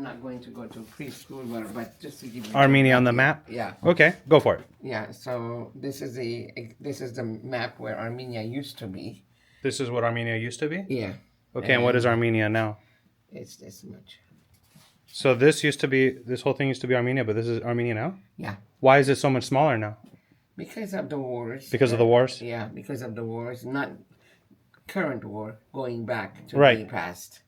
I'm not going to go to preschool, but just to give you Armenia on the idea. map? Yeah. Okay, go for it. Yeah. So this is the map where Armenia used to be. This is what Armenia used to be? Yeah. Okay, and what is Armenia now? It's this much. So this whole thing used to be Armenia, but this is Armenia now? Yeah. Why is it so much smaller now? Because of the wars. Because of the wars? Yeah, because of the wars, not current war, going back to Right. the past.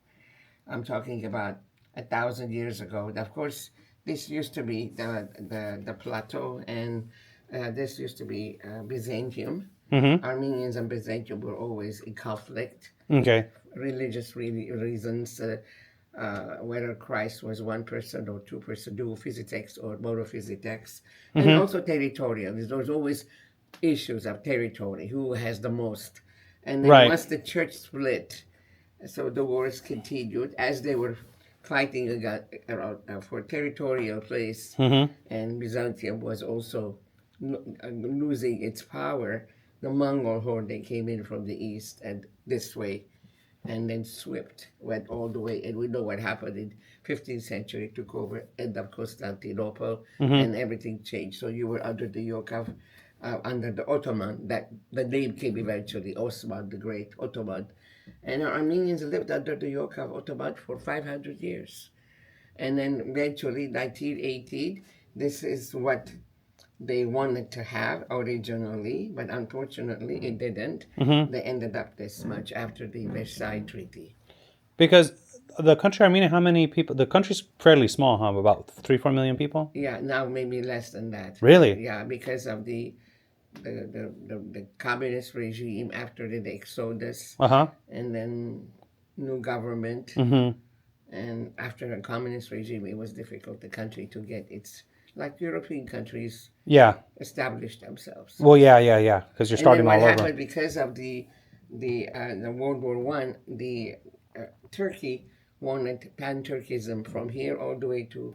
I'm talking about 1,000 years ago. Of course, this used to be the plateau, and this used to be Byzantium. Mm-hmm. Armenians and Byzantium were always in conflict. Okay. Religious reasons, whether Christ was one person or two person, dual physics or monophysics, and also territorial. There was always issues of territory, who has the most. And then Right. once the church split, so the wars continued as they were fighting for territorial place, and Byzantium was also losing its power. The Mongol horde, they came in from the east and this way, and then swept, went all the way. And we know what happened in 15th century, took over, end of Constantinople, and everything changed. So you were under the yoke of, under the Ottoman, that the name came eventually, Osman the Great, Ottoman. And our Armenians lived under the yoke of Ottoman for 500 years. And then eventually, 1918, this is what they wanted to have originally, but unfortunately it didn't. They ended up this much after the Versailles Treaty. Because the country Armenia, how many people? The country's fairly small, huh? About 3-4 million people? Yeah, now maybe less than that. Really? Yeah, because of the communist regime after the Exodus, and then new government. And after the communist regime, it was difficult the country to get its, like European countries, established themselves. Well, yeah, because you're starting all over. And then what happened because of the World War I, the Turkey wanted pan-Turkism from here all the way to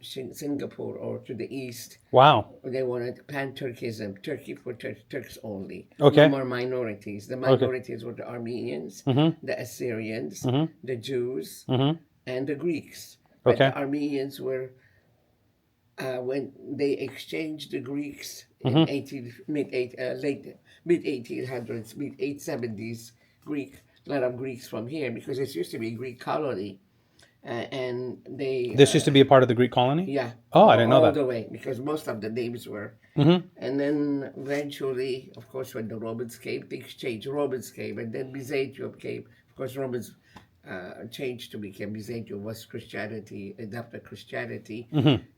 Singapore or to the east. Wow. They wanted pan-Turkism, Turkey for Turks only. Okay. No more minorities. The minorities were the Armenians, the Assyrians, the Jews, and the Greeks. But the Armenians were, when they exchanged the Greeks in mid 1800s, mid 870s, a lot of Greeks from here, because it used to be a Greek colony. And they... This used to be a part of the Greek colony? Yeah. Oh, I didn't know that. All the way, because most of the names were. And then eventually, of course, when the Romans came, things changed. Romans came, and then Byzantium came. Of course, Romans changed to become Byzantium, was Christianity, adopted Christianity.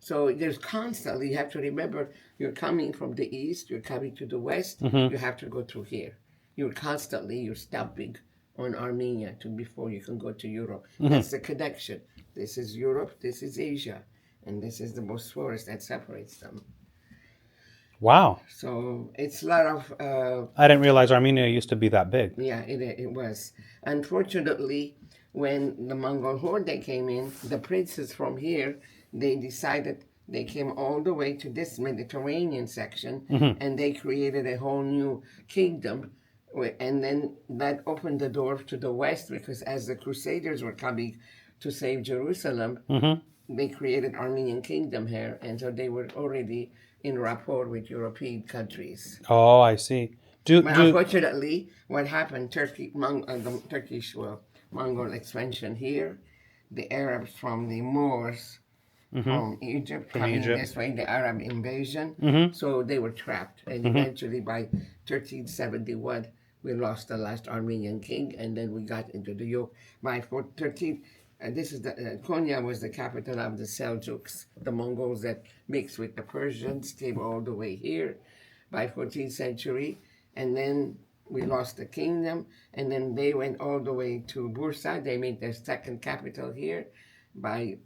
So there's constantly, you have to remember, you're coming from the east, you're coming to the west, you have to go through here. You're stopping on Armenia before you can go to Europe. That's the connection. This is Europe, this is Asia, and this is the Bosphorus that separates them. Wow. So it's a lot of... I didn't realize Armenia used to be that big. Yeah, it was. Unfortunately, when the Mongol horde they came in, the princes from here, they decided they came all the way to this Mediterranean section, and they created a whole new kingdom. And then that opened the door to the west, because as the Crusaders were coming to save Jerusalem, they created Armenian kingdom here, and so they were already in rapport with European countries. Oh, I see. But unfortunately, what happened, the Turkish Mongol expansion here, the Arabs from the Moors from Egypt coming this way, the Arab invasion, so they were trapped. And eventually by 1371, we lost the last Armenian king, and then we got into the yoke. By 13, this is Konya was the capital of the Seljuks, the Mongols that mixed with the Persians, came all the way here by 14th century, and then we lost the kingdom, and then they went all the way to Bursa. They made their second capital here. By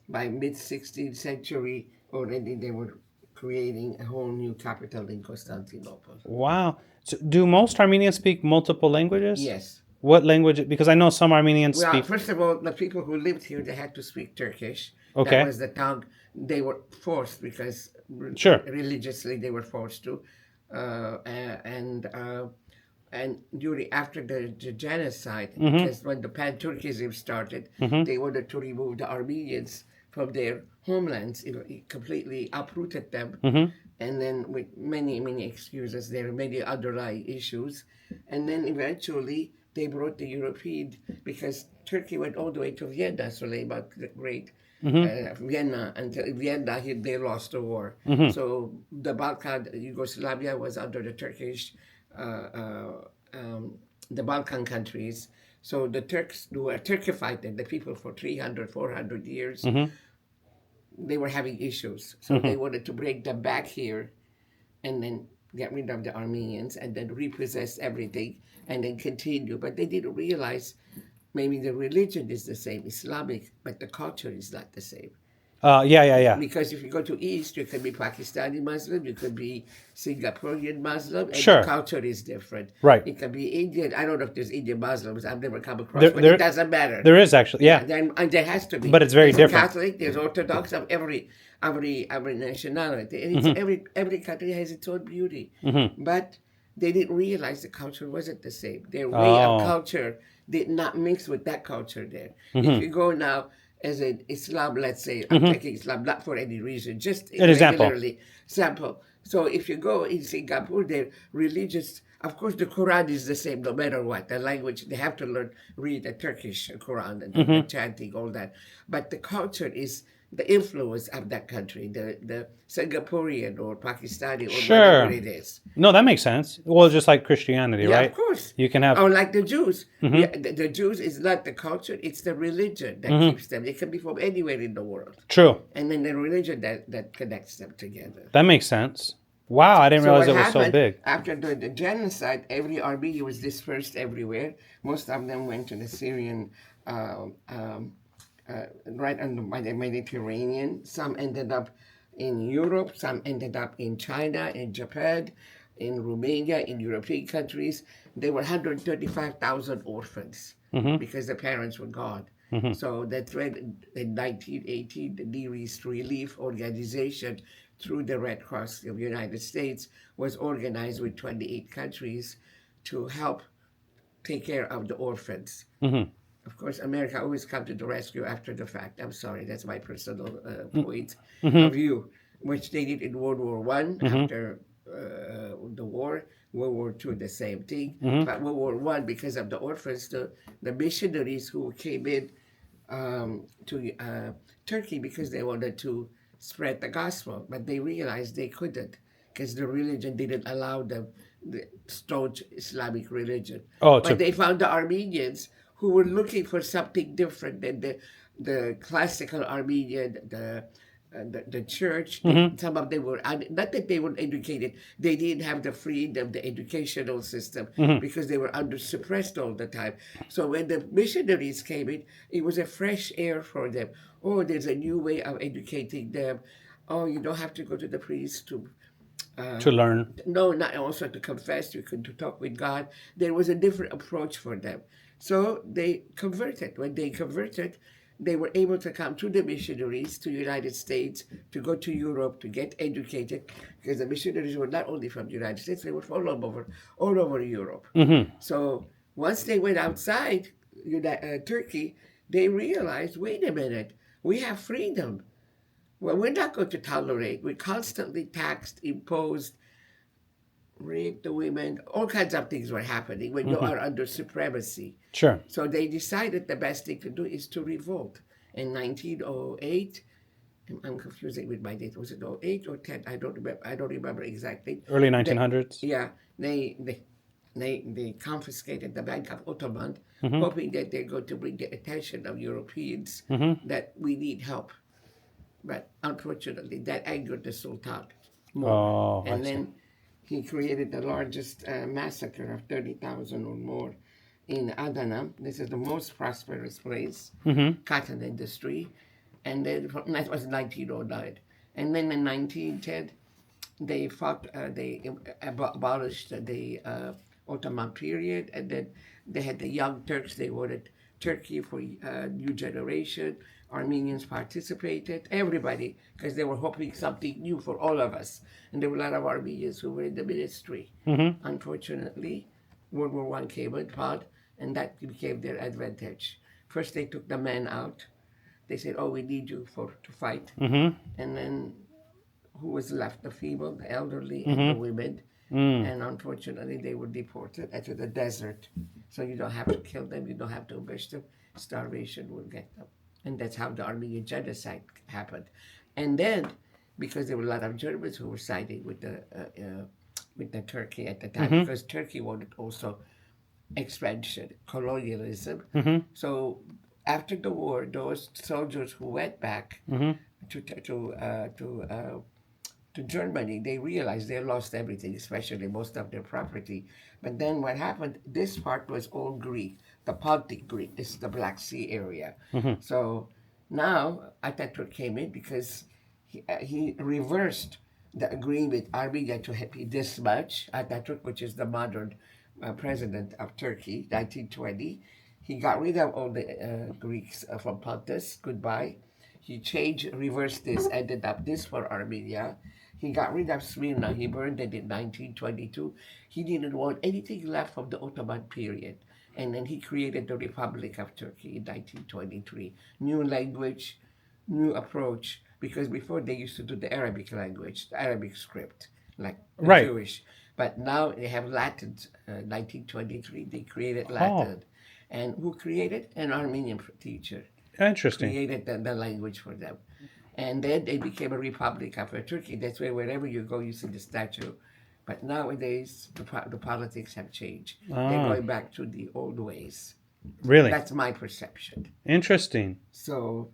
mid-16th century, already they were creating a whole new capital in Constantinople. Wow. So do most Armenians speak multiple languages? Yes. What language? Because I know some Armenians speak... First of all, the people who lived here, they had to speak Turkish. Okay. That was the tongue. They were forced because religiously they were forced to. And and after the genocide, because when the pan-Turkism started, they wanted to remove the Armenians from their homelands. It completely uprooted them, and then with many excuses, there are many underlying issues, and then eventually they brought the European, because Turkey went all the way to Vienna, Suleiman the Great. Vienna, until Vienna they lost the war. So the Balkan, Yugoslavia was under the Turkish, the Balkan countries. So the Turks who were Turkified, the people for 300, 400 years, they were having issues. So they wanted to bring them back here and then get rid of the Armenians and then repossess everything and then continue. But they didn't realize maybe the religion is the same, Islamic, but the culture is not the same. Yeah. Because if you go to East, you can be Pakistani Muslim, you could be Singaporean Muslim, and Sure. the culture is different. Right. It can be Indian. I don't know if there's Indian Muslims. I've never come across, but it doesn't matter. There is actually, yeah. And there has to be. But it's very there's different. Catholic, there's Orthodox, of every nationality. And it's, every country has its own beauty. But they didn't realize the culture wasn't the same. Their way of culture did not mix with that culture there. If you go now as an Islam, let's say, I'm taking Islam not for any reason, just an example. Sample. So if you go in Singapore, they're religious. Of course, the Quran is the same no matter what. The language, they have to read the Turkish Quran and the chanting, all that. But the culture is the influence of that country, the Singaporean or Pakistani or whatever it is. No, that makes sense. Well, just like Christianity, right? Yeah, of course. You can have... Or like the Jews. Yeah, the Jews is not the culture, it's the religion that keeps them. They can be from anywhere in the world. True. And then the religion that connects them together. That makes sense. Wow, I didn't realize it was so big. After the genocide, every Armenian was dispersed everywhere. Most of them went to the Syrian, right by the Mediterranean. Some ended up in Europe, some ended up in China, in Japan, in Romania, in European countries. There were 135,000 orphans because the parents were gone. So that's when in 1918, the Nearest Relief Organization through the Red Cross of the United States was organized with 28 countries to help take care of the orphans. Of course, America always come to the rescue after the fact. I'm sorry, that's my personal point of view, which they did in World War I after the war. World War II, the same thing. But World War I, because of the orphans, the missionaries who came in to Turkey because they wanted to spread the gospel, but they realized they couldn't because the religion didn't allow them the staunch Islamic religion. But they found the Armenians who were looking for something different than the classical Armenian, the church. Some of them were, not that they weren't educated, they didn't have the freedom, the educational system, because they were under suppressed all the time. So when the missionaries came in, it was a fresh air for them. Oh, there's a new way of educating them. Oh, you don't have to go to the priest to learn. No, not also to confess. You could to talk with God. There was a different approach for them. So they converted. When they converted, they were able to come to the missionaries to the United States, to go to Europe, to get educated, because the missionaries were not only from the United States, they were from all over Europe. So once they went outside Turkey, they realized, wait a minute, we have freedom. Well, we're not going to tolerate. We're constantly taxed, imposed, raped the women. All kinds of things were happening when you are under supremacy. Sure. So they decided the best thing to do is to revolt. In 1908, I'm confusing with my date. Was it 08 or 10? I don't remember exactly. Early 1900s. They confiscated the Bank of Ottoman, hoping that they're going to bring the attention of Europeans that we need help. But unfortunately, that angered the Sultan more. And then he created the largest massacre of 30,000 or more in Adana. This is the most prosperous place, cotton industry. And then that was 1909. And then in 1910, they abolished the Ottoman period. And then they had the Young Turks. They wanted Turkey for a new generation. Armenians participated, everybody, because they were hoping something new for all of us. And there were a lot of Armenians who were in the ministry. Unfortunately, World War One came upon, and that became their advantage. First, they took the men out. They said, "Oh, we need you to fight," and then who was left? The feeble, the elderly, and the women. And unfortunately, they were deported into the desert. So you don't have to kill them. You don't have to embish them. Starvation will get them. And that's how the Armenian genocide happened. And then, because there were a lot of Germans who were siding with the Turkey at the time, because Turkey wanted also expansion, colonialism. So after the war, those soldiers who went back to Germany, they realized they lost everything, especially most of their property. But then what happened, this part was all Greek, the Pontic Greek. This is the Black Sea area. So now Atatürk came in because he reversed the agreement with Armenia to pay this much. Atatürk, which is the modern president of Turkey, 1920, he got rid of all the Greeks from Pontus. Goodbye. He reversed this, ended up this for Armenia. He got rid of Smyrna. He burned it in 1922. He didn't want anything left from the Ottoman period. And then he created the Republic of Turkey in 1923. New language, new approach, because before they used to do the Arabic language, the Arabic script, like the Jewish. But now they have Latin. 1923, they created Latin. And who created? An Armenian teacher. Interesting. Created the language for them. And then they became a republic after Turkey. That's why wherever you go, you see the statue. But nowadays, the politics have changed. They're going back to the old ways. Really? That's my perception. Interesting. So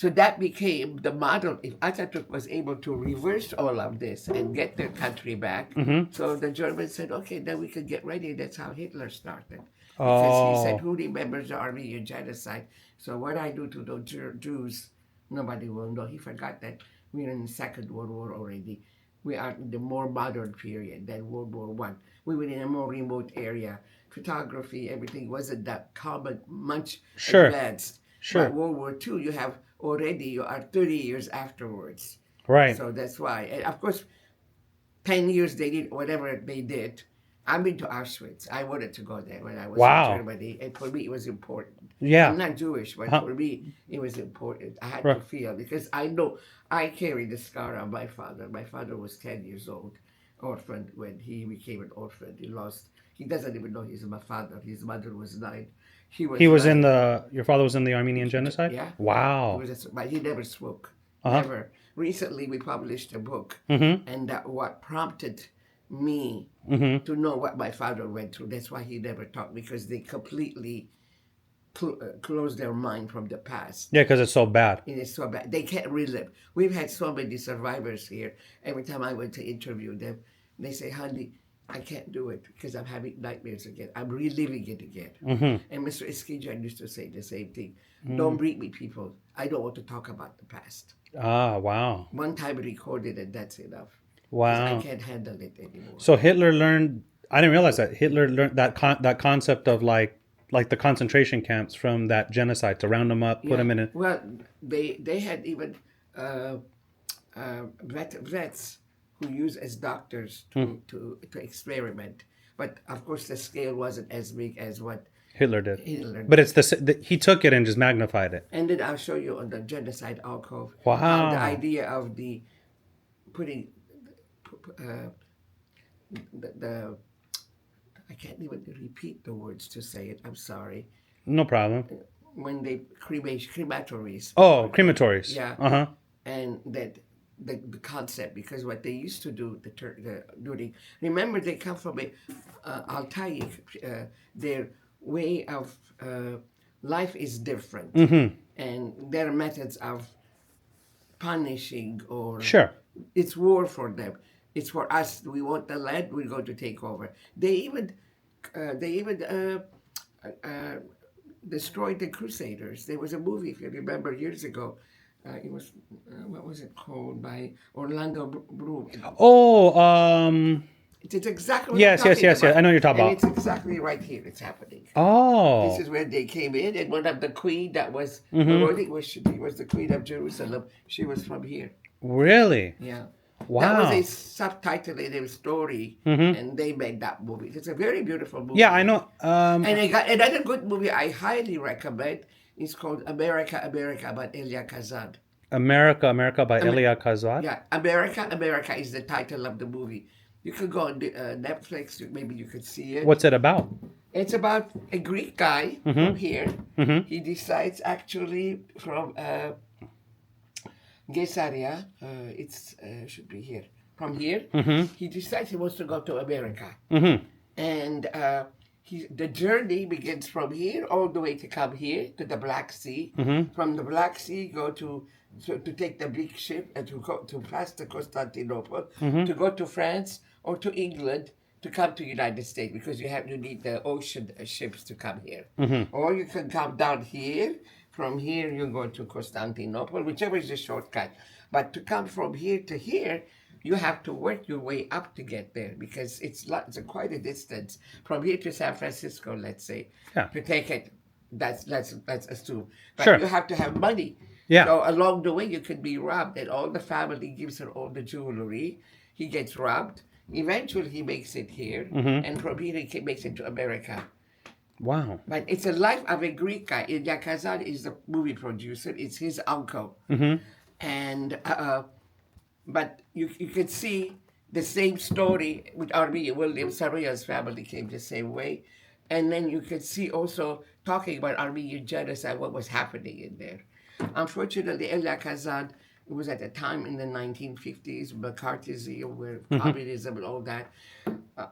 that became the model. If Atatürk was able to reverse all of this and get their country back, so the Germans said, okay, then we can get ready. That's how Hitler started. Because he said, who remembers the Armenian genocide? So what I do to the Jews, nobody will know. He forgot that we're in the Second World War already. We are in the more modern period than World War One. We were in a more remote area. Photography, everything wasn't that common, much advanced. But World War II, you are 30 years afterwards. Right. So that's why. And of course, 10 years they did whatever they did. I've been to Auschwitz. I wanted to go there when I was in Germany. And for me, it was important. Yeah. I'm not Jewish, but for me, it was important. I had to feel, because I know I carry the scar of my father. My father was 10 years old, orphaned when he became an orphan. He doesn't even know he's my father. His mother was 9. Your father was in the Armenian genocide? Yeah. Wow. But he never spoke. Never. Recently, we published a book, and what prompted me to know what my father went through. That's why he never talked, because they completely close their mind from the past. Yeah, because it's so bad. It is so bad. They can't relive. We've had so many survivors here. Every time I went to interview them, they say, honey, I can't do it because I'm having nightmares again. I'm reliving it again. And Mr. Iskijan used to say the same thing. Don't bring me people. I don't want to talk about the past. Wow. One time recorded it, that's enough. Wow. I can't handle it anymore. So Hitler learned, I didn't realize that. Hitler learned that concept of like the concentration camps from that genocide, to round them up, put them in a... Well, they had even vets who used as doctors to experiment. But of course, the scale wasn't as big as what Hitler did. But it's he took it and just magnified it. And then I'll show you on the genocide alcove. Wow. How the idea of the putting the I can't even repeat the words to say it. I'm sorry. No problem. When they crematories. Oh, crematories. Yeah. And that the concept, because what they used to do remember, they come from a Altaic. Their way of life is different, and their methods of punishing or it's war for them. It's for us. We want the land. We're going to take over. They even destroyed the Crusaders. There was a movie, if you remember, years ago. It was what was it called, by Orlando Bloom? It's exactly what yes. I know what you're talking about. It's exactly right here. It's happening. Oh, this is where they came in, and one of the queen that was, she was the queen of Jerusalem. She was from here. Really? Yeah. That was Wow. a subtitle in a story, and they made that movie. It's a very beautiful movie. Yeah, I know. And I got another good movie I highly recommend. It's called America, America by Elia Kazan. America, America by Elia Kazan. Yeah, America, America is the title of the movie. You could go on Netflix, maybe you could see it. What's it about? It's about a Greek guy from here. He decides actually from Caesarea, it's should be here. From here, he decides he wants to go to America. And the journey begins from here all the way to come here to the Black Sea. From the Black Sea, go to take the big ship and to go to pass to Constantinople, to go to France or to England to come to United States, because you need the ocean ships to come here. Or you can come down here. From here you go to Constantinople, whichever is the shortcut. But to come from here to here, you have to work your way up to get there, because it's quite a distance from here to San Francisco, let's say. Yeah. To take it, let's assume. But Sure. you have to have money. Yeah. So along the way you could be robbed, and all the family gives her all the jewelry. He gets robbed. Eventually he makes it here, and from here he makes it to America. Wow. But it's a life of a Greek guy. Elia Kazan is the movie producer. It's his uncle. And but you can see the same story with Armenia. William Saria's family came the same way. And then you can see also talking about Armenian genocide, what was happening in there. Unfortunately, Elia Kazan, it was at a time in the 1950s, McCarthyism, where communism and all that.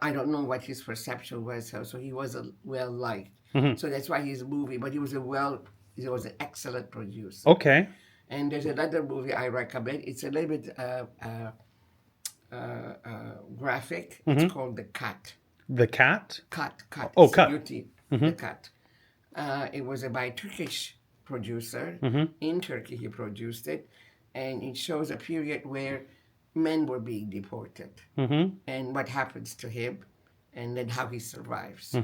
I don't know what his perception was, so he wasn't well liked. So that's why his movie, but he was an excellent producer. Okay. And there's another movie I recommend. It's a little bit graphic. It's called The Cut. The Cat? Cut. Oh, It's Cut. UT, The Cut. It was by a Turkish producer. In Turkey, he produced it. And it shows a period where men were being deported. And what happens to him, and then how he survives.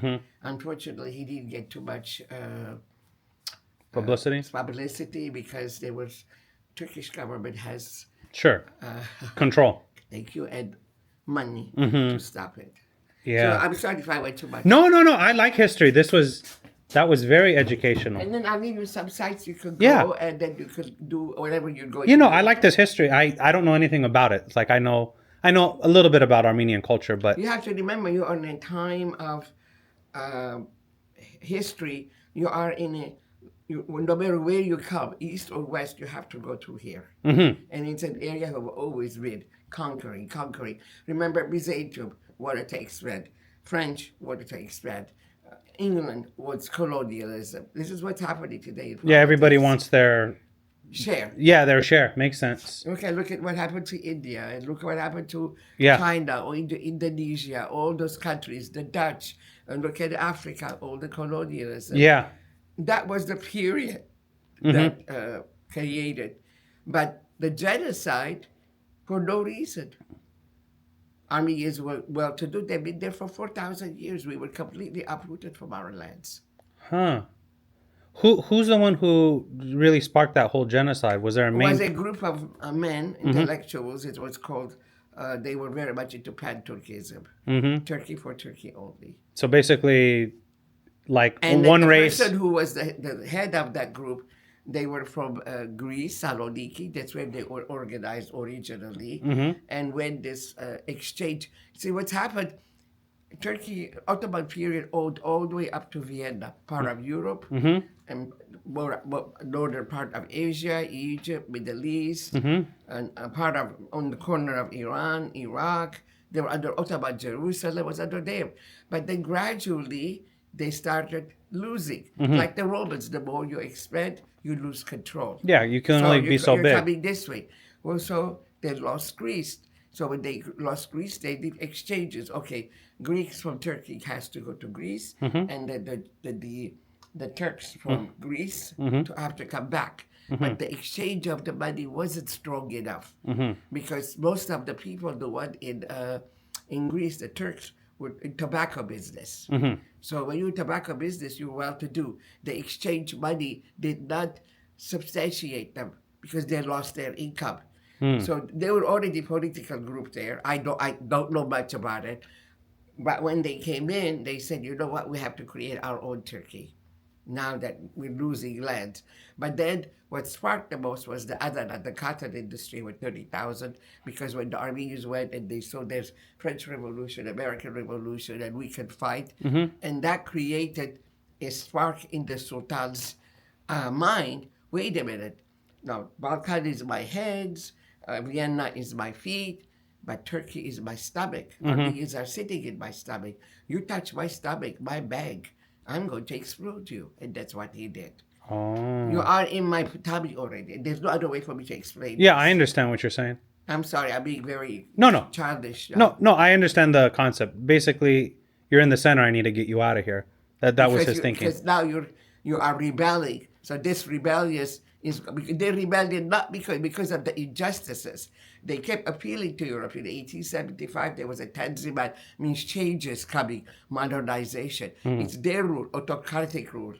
Unfortunately, he didn't get too much publicity? because there was Turkish government has Sure. Control. thank you, and money to stop it. Yeah. So I'm sorry if I went too much. No. I like history. That was very educational. And then I'll give you some sites you could go, Yeah. and then you could do whatever you're going. You know, to do. I like this history. I don't know anything about it. It's like I know a little bit about Armenian culture, but You have to remember, you're in a time of history. You are no matter where you come, east or west, you have to go through here. And it's an area of always been conquering. Remember, Byzantium wanted to expand. French wanted to expand. England wants colonialism. This is what's happening today. yeah, everybody wants their share. Yeah, their share. Makes sense. Okay, look at what happened to India, and look what happened to Yeah. China or Indonesia, all those countries, the Dutch, and look at Africa, all the colonialism. Yeah. That was the period that created. But the genocide, for no reason. Armenians were well-to-do. They've been there for 4,000 years. We were completely uprooted from our lands. Huh. Who's the one who really sparked that whole genocide? Was there a It main? was a group of men, intellectuals. It was called, they were very much into pan-Turkism. Turkey for Turkey only. So basically, like And one the race. person who was the head of that group, they were from Greece, Saloniki. That's where they were organized originally. And when this exchange, see what's happened, Turkey, Ottoman period, owed all the way up to Vienna, part of Europe, and more northern part of Asia, Egypt, Middle East, and a part of, on the corner of Iran, Iraq. They were under Ottoman. Jerusalem was under them. But then gradually, they started losing. Like the Romans, the more you expand, you lose control. Yeah, you can only be so you're big. coming this way. Well, so they lost Greece. So when they lost Greece, they did exchanges. Okay, Greeks from Turkey has to go to Greece, and then the Turks from Greece to have to come back. But the exchange of the money wasn't strong enough because most of the people, the one in Greece, the Turks, were in tobacco business. So when you're in tobacco business, you're well-to-do. The exchange money did not substantiate them because they lost their income. So they were already political group there. I don't know much about it. But when they came in, they said, you know what, we have to create our own Turkey now that we're losing land. But then what sparked the most was the cotton industry with 30,000, because when the Armenians went and they saw there's French Revolution, American Revolution, and we can fight, and that created a spark in the Sultan's mind. Wait a minute, now Balkan is my hands, Vienna is my feet, but Turkey is my stomach. Armenians are sitting in my stomach. You touch my stomach, my bag, I'm going to explode you. And that's what he did. Oh. You are in my tummy already. There's no other way for me to explain Yeah, this. I understand what you're saying. I'm sorry, I'm being very No. childish. No, I understand the concept. Basically, you're in the center. I need to get you out of here. That was his thinking. Because now you are rebelling. So this rebellious is they rebelled not because of the injustices. They kept appealing to Europe. In 1875, there was a Tanzimat, means changes coming, modernization. It's their rule, autocratic rule.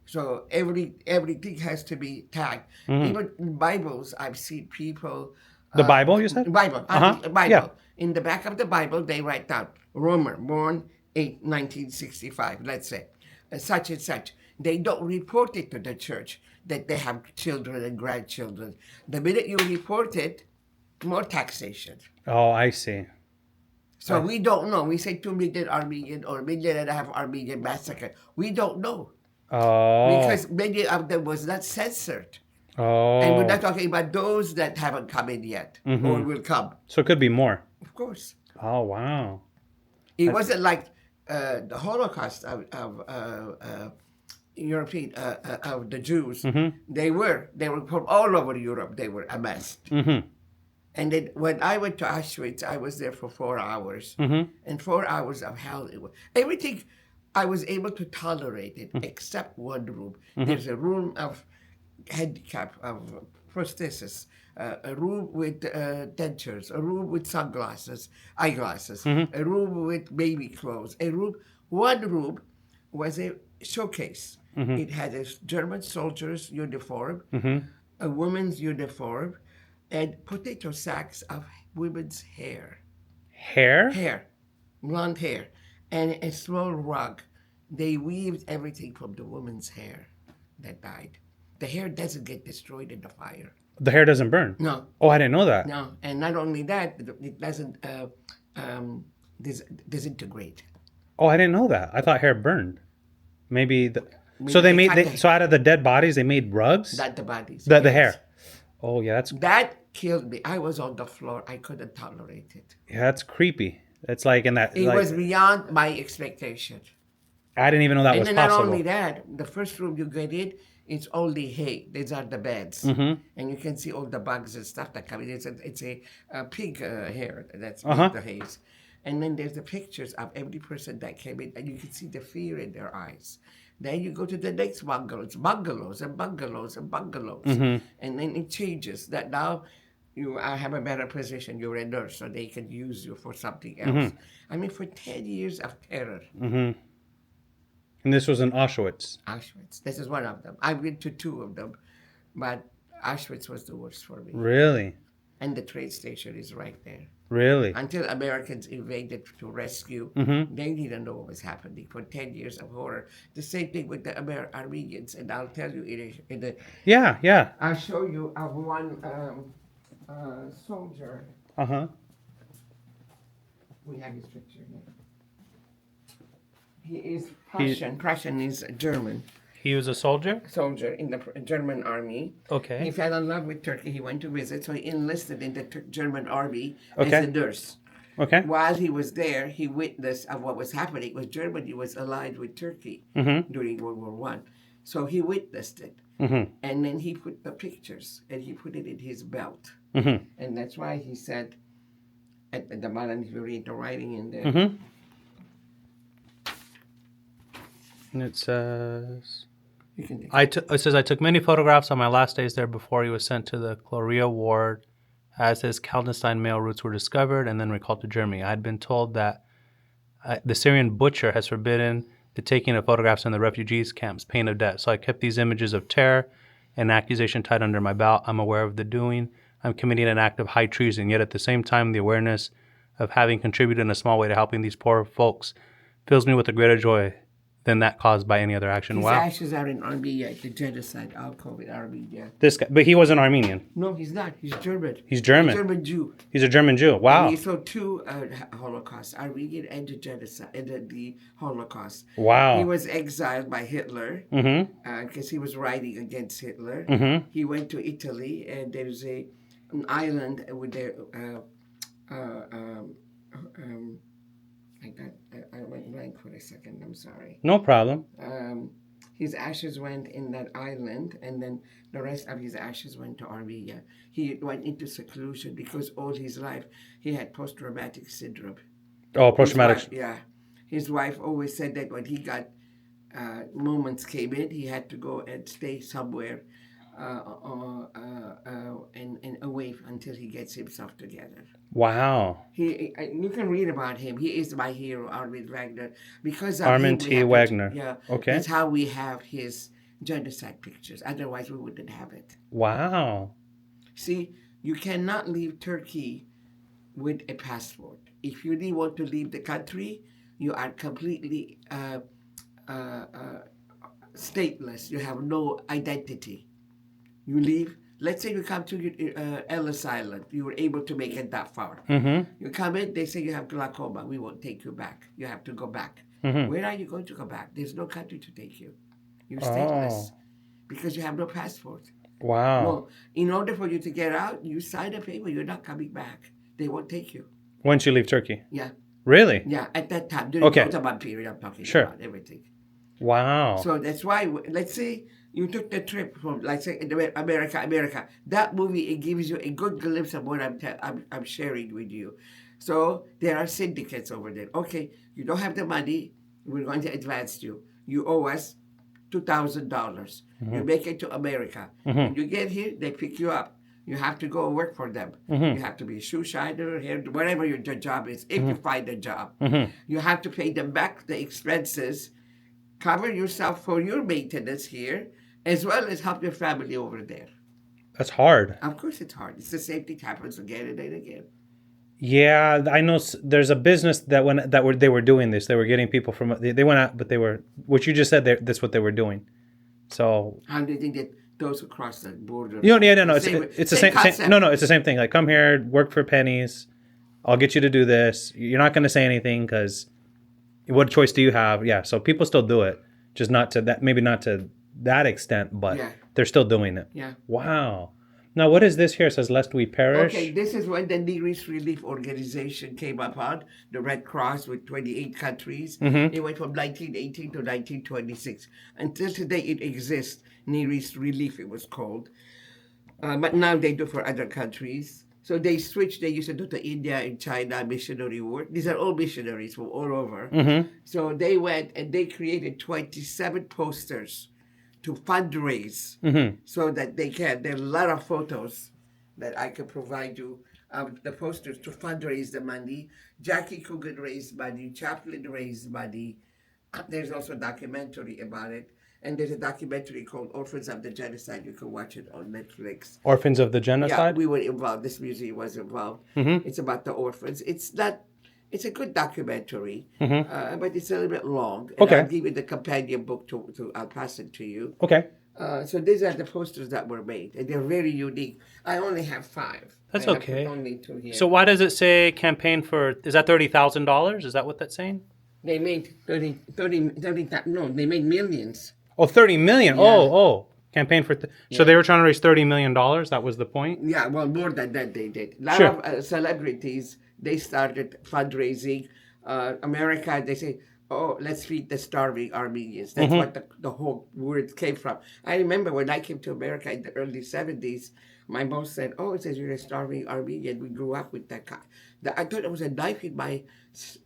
So everything has to be tagged. Even in Bibles, I've seen people. The Bible, you said? Bible. Bible. Yeah. In the back of the Bible, they write down Romer, born 1965, let's say, such and such. They don't report it to the church that they have children and grandchildren. The minute you report it, more taxation. Oh, I see. So we don't know. We say 2 million Armenian or 1.5 million Armenian massacre. We don't know. Oh. Because many of them was not censored. Oh. And we're not talking about those that haven't come in yet or will come. So it could be more. Of course. Oh, wow. It wasn't like the Holocaust of European of the Jews. They were from all over Europe. They were amassed. And then when I went to Auschwitz, I was there for 4 hours, and 4 hours of hell. Everything I was able to tolerate it except one room. There's a room of handicap, of prosthesis, a room with dentures, a room with sunglasses, eyeglasses, a room with baby clothes, one room was a showcase. It had a German soldier's uniform, a woman's uniform, and potato sacks of women's hair. Hair? Blonde hair, and a small rug. They weaved everything from the woman's hair that died. The hair doesn't get destroyed in the fire. The hair doesn't burn? No. Oh, I didn't know that. No, and not only that, it doesn't disintegrate. Oh, I didn't know that. I thought hair burned. So out of the dead bodies, they made rugs? Not the bodies. The hair. Oh, yeah, that killed me. I was on the floor. I couldn't tolerate it. Yeah, that's creepy. It's like in that. It was beyond my expectation. I didn't even know that was And possible. not only that, the first room you get in, it's only hay. These are the beds, and you can see all the bugs and stuff that come in. It's a pig hair that's the haze, and then there's the pictures of every person that came in, and you can see the fear in their eyes. Then you go to the next bungalows and bungalows, and then it changes. That now you have a better position. You're a nurse, so they can use you for something else. I mean, for 10 years of terror. And this was in Auschwitz. Auschwitz. This is one of them. I've been to 2 of them, but Auschwitz was the worst for me. Really? And the train station is right there. Really? Until Americans invaded to rescue, they didn't know what was happening for 10 years of horror. The same thing with the Armenians, and I'll tell you Yeah. I'll show you of one soldier. We have his picture here. He is Prussian. Prussian is German. He was a soldier In the German army. Okay. He fell in love with Turkey. He went to visit, so he enlisted in the German army as a nurse. Okay. While he was there, he witnessed of what was happening. Because Germany was allied with Turkey during World War I. So he witnessed it. And then he put the pictures, and he put it in his belt. And that's why he said, at the bottom, if you read the writing in there, and it says, it says, I took many photographs on my last days there before he was sent to the Chloria ward, as his clandestine male roots were discovered and then recalled to Germany. I had been told that the Syrian butcher has forbidden the taking of photographs in the refugees camps, pain of death. So I kept these images of terror and accusation tied under my belt. I'm aware of the doing I'm committing an act of high treason. Yet at the same time, the awareness of having contributed in a small way to helping these poor folks fills me with a greater joy than that caused by any other action. His Wow. ashes are in Armenia, the genocide. I'll call it Armenia. This guy, but he wasn't Armenian. No, he's not. He's German. He's German. German Jew. He's a German Jew. Wow. And he saw two Holocausts, Armenian and the genocide, and the Holocaust. Wow. He was exiled by Hitler because he was writing against Hitler. He went to Italy, and there's an island with their. I went blank for a second. I'm sorry. No problem. His ashes went in that island, and then the rest of his ashes went to Armenia. He went into seclusion because all his life he had post-traumatic syndrome. Oh, post-traumatic. Yeah. His wife always said that when he got moments came in, he had to go and stay somewhere and away until he gets himself together. Wow. You can read about him. He is my hero, Armin Wagner. Because of Armin him, T. Wagner. Yeah. Okay. That's how we have his genocide pictures. Otherwise, we wouldn't have it. Wow. See, you cannot leave Turkey with a passport. If you really want to leave the country, you are completely stateless. You have no identity. You leave. Let's say you come to Ellis Island. You were able to make it that far. You come in, they say you have glaucoma. We won't take you back. You have to go back. Where are you going to go back? There's no country to take you. You're stateless because you have no passport. Wow. No, in order for you to get out, you sign a paper. You're not coming back. They won't take you. Once you leave Turkey? Yeah. Really? Yeah, at that time. During the Ottoman period, I'm talking about everything. Wow. So that's why, let's say you took the trip from, let's say, America. That movie, it gives you a good glimpse of what I'm sharing with you. So there are syndicates over there. Okay, you don't have the money. We're going to advance you. You owe us $2,000. You make it to America. When you get here, they pick you up. You have to go work for them. You have to be a shoe shiner, whatever your job is, if you find a job. You have to pay them back the expenses, cover yourself for your maintenance here, as well as help your family over there. That's hard. Of course it's hard. It's the same thing happens again and again. Yeah, I know. There's a business they were doing this. They were getting people from. They went out, but they were. What you just said, that's what they were doing. So. How do you think that those who cross the border? No. It's the same. No, it's the same thing. Like, come here, work for pennies. I'll get you to do this. You're not going to say anything because, what choice do you have? Yeah. So people still do it, just not to that. Maybe not to that extent, but they're still doing it. Yeah. Wow. Now, what is this here? It says, lest we perish. Okay, this is when the Nearest Relief Organization came upon, the Red Cross with 28 countries. It went from 1918 to 1926. Until today, it exists. Nearest Relief, it was called. But now they do for other countries. So they switched. They used to do to India and China missionary work. These are all missionaries from all over. So they went and they created 27 posters to fundraise so that they can. There are a lot of photos that I can provide you of the posters to fundraise the money. Jackie Coogan raised money. Chaplin raised money. There's also a documentary about it. And there's a documentary called Orphans of the Genocide. You can watch it on Netflix. Orphans of the Genocide? Yeah, we were involved. This museum was involved. It's about the orphans. It's a good documentary, but it's a little bit long. And I'll give you the companion book I'll pass it to you. Okay. So these are the posters that were made, and they're very unique. I only have 5. That's I okay. have only 2 here. So why does it say campaign for, is that $30,000? Is that what that's saying? They made 30 no, they made millions. Oh, 30 million. Yeah. Oh. Campaign for, so they were trying to raise $30 million. That was the point? Yeah, well, more than that they did. A lot of celebrities, they started fundraising. America, they say, oh, let's feed the starving Armenians. That's what the whole word came from. I remember when I came to America in the early 70s, my boss said, oh, it says you're a starving Armenian. We grew up with that. I thought it was a knife in my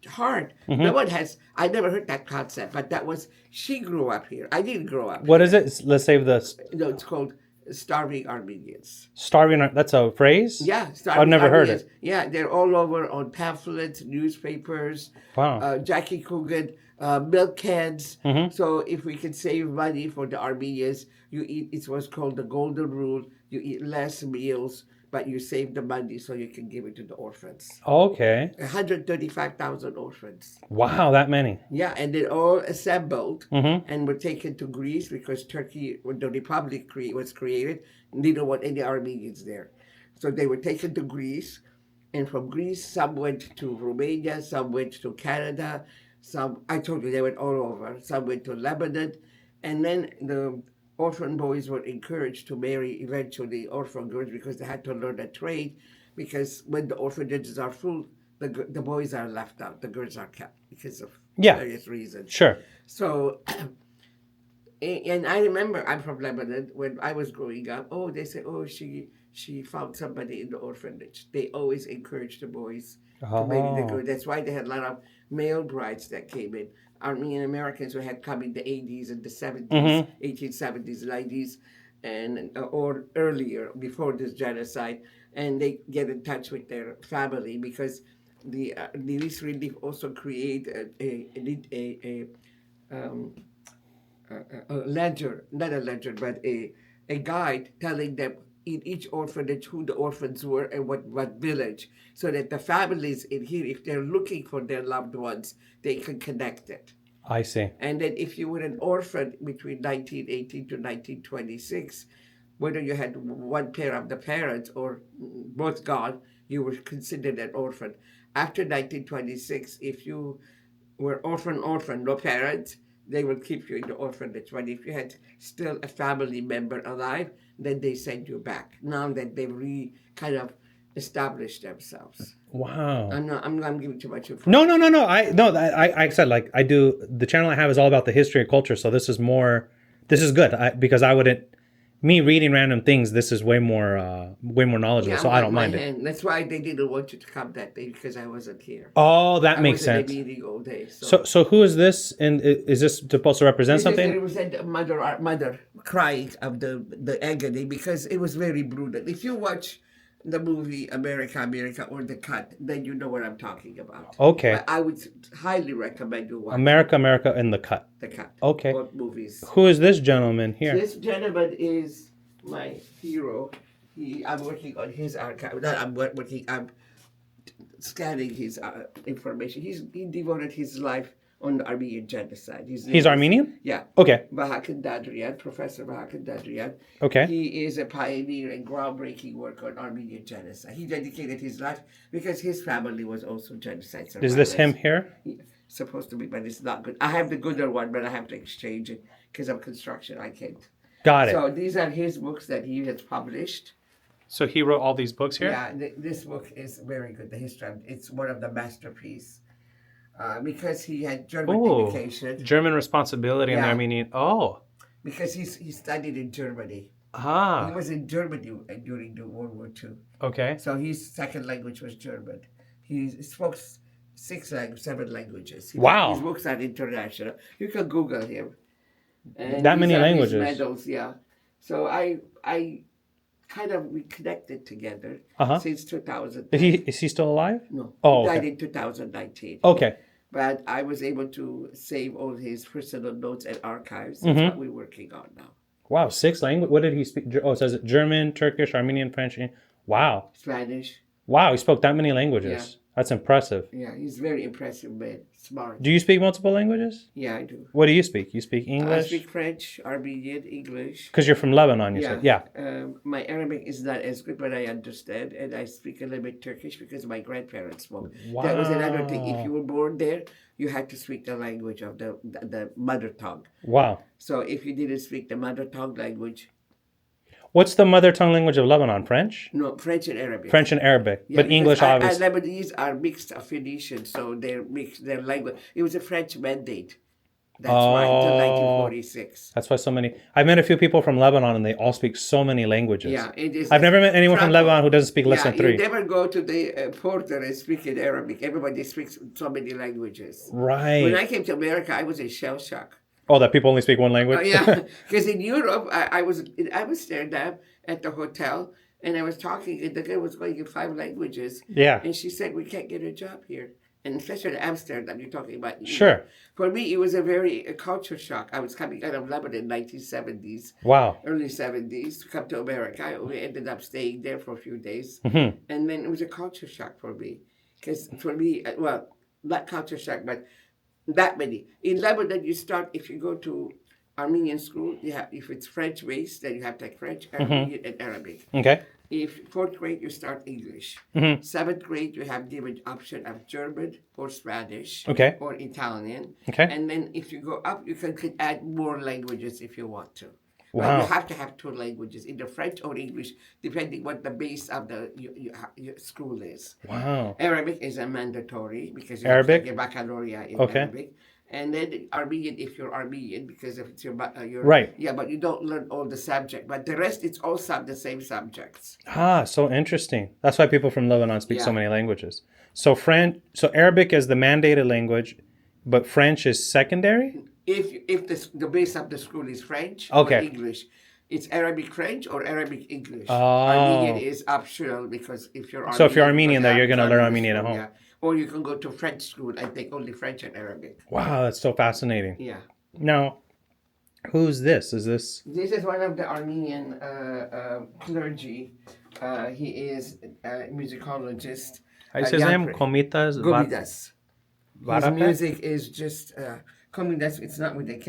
heart. No one has, I never heard that concept, but that was, she grew up here. I didn't grow up. What is it? Let's save this. No, it's called Starving Armenians. Starving, that's a phrase? Yeah, starving I've never Armenians. heard it. Yeah, they're all over on pamphlets, newspapers. Wow. Jackie Coogan, milk cans. So if we can save money for the Armenians, you eat, it's what's called the golden rule. You eat less meals, but you save the money so you can give it to the orphans. Okay. 135,000 orphans. Wow, that many. Yeah, and they all assembled Mm-hmm. and were taken to Greece because Turkey, when the republic was created, didn't want any Armenians there. So they were taken to Greece, and from Greece, some went to Romania, some went to Canada, some, I told you, they went all over. Some went to Lebanon, and then the orphan boys were encouraged to marry eventually orphan girls because they had to learn a trade, because when the orphanages are full, the boys are left out, the girls are kept because of various reasons. Sure. So, and I remember, I'm from Lebanon, when I was growing up, they say, she found somebody in the orphanage. They always encourage the boys to marry the girl. That's why they had a lot of male brides that came in. Armenian Americans who had come in the 80s and the 70s, 1870s, 90s, and or earlier, before this genocide, and they get in touch with their family because the Relief also create a ledger, not a ledger, but a guide telling them in each orphanage who the orphans were and what village, so that the families in here, if they're looking for their loved ones, they can connect it. I see. And then if you were an orphan between 1918 to 1926, whether you had one pair of the parents or both gone, you were considered an orphan. After 1926, if you were orphan, no parents, they will keep you in the orphanage. But if you had still a family member alive, then they send you back. Now that they've kind of established themselves. Wow. I'm not giving too much information. No. I said, like, I do, the channel I have is all about the history and culture. So this is good because I wouldn't, me reading random things, this is way more knowledgeable. So I don't mind it. That's why they didn't want you to come that day, because I wasn't here. Oh, that makes sense. I was in a meeting all day. So who is this? And is this supposed to represent something? It represent a mother crying of the agony, because it was very brutal. If you watch the movie America, or The Cut, then you know what I'm talking about. Okay. But I would highly recommend you watch America, and The Cut. The Cut. Okay. Both movies. Who is this gentleman here? This gentleman is my hero. I'm working on his archive. I'm scanning his information. He devoted his life on the Armenian genocide. He's Armenian? Yeah. Okay. Vahakan Dadrian, Professor Vahakan Dadrian. Okay. He is a pioneer and groundbreaking work on Armenian genocide. He dedicated his life because his family was also genocide survivors. Is this him here? Supposed to be, but it's not good. I have the gooder one, but I have to exchange it because of construction. I can't. Got it. So these are his books that he has published. So he wrote all these books here? Yeah, this book is very good. The history, it's one of the masterpieces. Because he had German education. German responsibility in the Armenian. Oh. Because he studied in Germany. Ah. He was in Germany during the World War II. Okay. So his second language was German. He spoke 7 languages. Wow. His books are international. You can Google him. And that many languages. His medals, yeah. So I kind of reconnected together since 2000. Is he still alive? No. Oh, he died in 2019. Okay. But I was able to save all his personal notes and archives. That's what we're working on now. Wow, 6 languages. What did he speak? Oh, it says German, Turkish, Armenian, French. Wow. Spanish. Wow, he spoke that many languages. Yeah. That's impressive. Yeah, he's very impressive man. Smart. Do you speak multiple languages? Yeah, I do. What do you speak? You speak English? I speak French, Armenian, English. Because you're from Lebanon, you said. Yeah. My Arabic is not as good, but I understand. And I speak a little bit Turkish because my grandparents spoke. Wow. That was another thing. If you were born there, you had to speak the language of the mother tongue. Wow. So if you didn't speak the mother tongue language. What's the mother tongue language of Lebanon? French? No, French and Arabic. French and Arabic, yeah, but English, obviously. Lebanese are mixed of Phoenicians, so they're mixed. Their language. It was a French mandate. That's why until 1946. That's why so many. I've met a few people from Lebanon, and they all speak so many languages. Yeah, it is. I've never met anyone from Lebanon who doesn't speak less than 3. You never go to the porter and speak in Arabic. Everybody speaks so many languages. Right. When I came to America, I was in shell shock. Oh, that people only speak one language? Yeah, because in Europe, I was staring down at the hotel, and I was talking, and the girl was going in 5 languages. Yeah. And she said, "We can't get a job here." and especially Amsterdam, you're talking about. Sure. For me, it was a culture shock. I was coming out of Lebanon in 1970s, Wow. early 70s, to come to America. We ended up staying there for a few days. Mm-hmm. And then it was a culture shock for me. Because for me, well, not culture shock, but that many. In Lebanon, you start, if you go to Armenian school, you have, if it's French based, then you have to take French, Armenian, and Arabic. Okay. If fourth grade, you start English. Mm-hmm. Seventh grade, you have given option of German or Spanish Okay. or Italian. Okay. And then if you go up, you can add more languages if you want to. Wow. But you have to have two languages, either French or English, depending what the base of the your school is. Wow. Arabic is a mandatory because you Arabic? have to take a baccalaureate in Okay. Arabic. And then Armenian if you're Armenian, because if it's your Right. Yeah, but you don't learn all the subject. But the rest, it's all the same subjects. Ah, so interesting. That's why people from Lebanon speak so Yeah. many languages. So Arabic is the mandated language, but French is secondary? If the base of the school is French Okay. or English, it's Arabic French or Arabic English. Oh. Armenian is optional because if you're Armenian, So if you're Armenian, you then you're have going to learn Armenian Armenian at school, home. yeah. Or you can go to French school and take only French and Arabic. Wow, that's so fascinating. Yeah. Now, who's this? Is this? This is one of the Armenian clergy. He is a musicologist. How you say his name? Komitas Var- Gomidas. His Varaka? music is just Komidas. It's not with a K.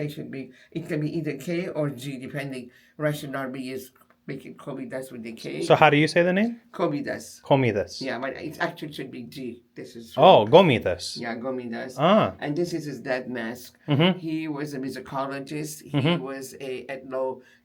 It can be either K or G, depending. Russian Armenians make it Komidas with a K. So how do you say the name? Komidas. Komitas. Yeah, but it actually should be G. This is Oh, Gomitas. yeah, Gomidas. Ah. And this is his dead mask. Mm-hmm. He was a musicologist. He was a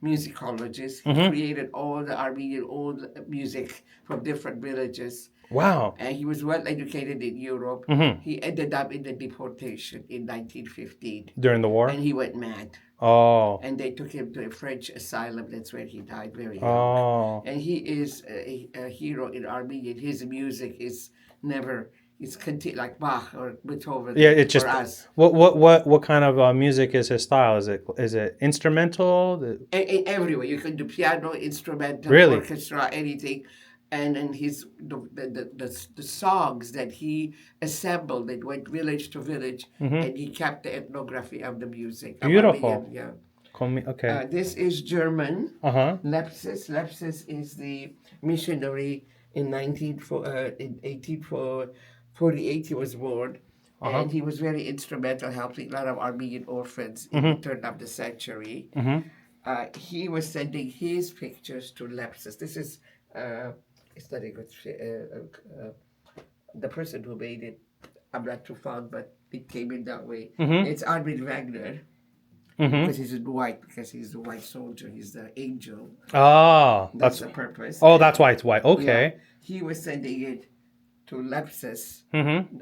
ethnomusicologist. He created all the Armenian old music from different villages. Wow. And he was well educated in Europe. He ended up in the deportation in 1915. During the war? And he went mad. Oh. And they took him to a French asylum. That's where he died very young. Oh. And he is a hero in Armenia. His music is never, it's like Bach or Beethoven. Yeah, it just for us. what kind of music is his style? Is it instrumental? Everywhere. You can do piano, instrumental, Really? orchestra, anything. And the songs that he assembled, that went village to village, and he kept the ethnography of the music. of Beautiful. Armenian, yeah. Okay. This is German. Uh-huh. Lepsis. Lepsis is the missionary in 1848 he was born. And he was very instrumental helping a lot of Armenian orphans in the turn of the century. He was sending his pictures to Lepsis. This is, it's not a good, the person who made it, I'm not too fond, but it came in that way. It's Armin Wagner. Because he's in white, because he's the white soldier, he's the angel. Oh, That's the purpose. Oh, that's why it's white. Okay. Yeah. He was sending it to Lepsis,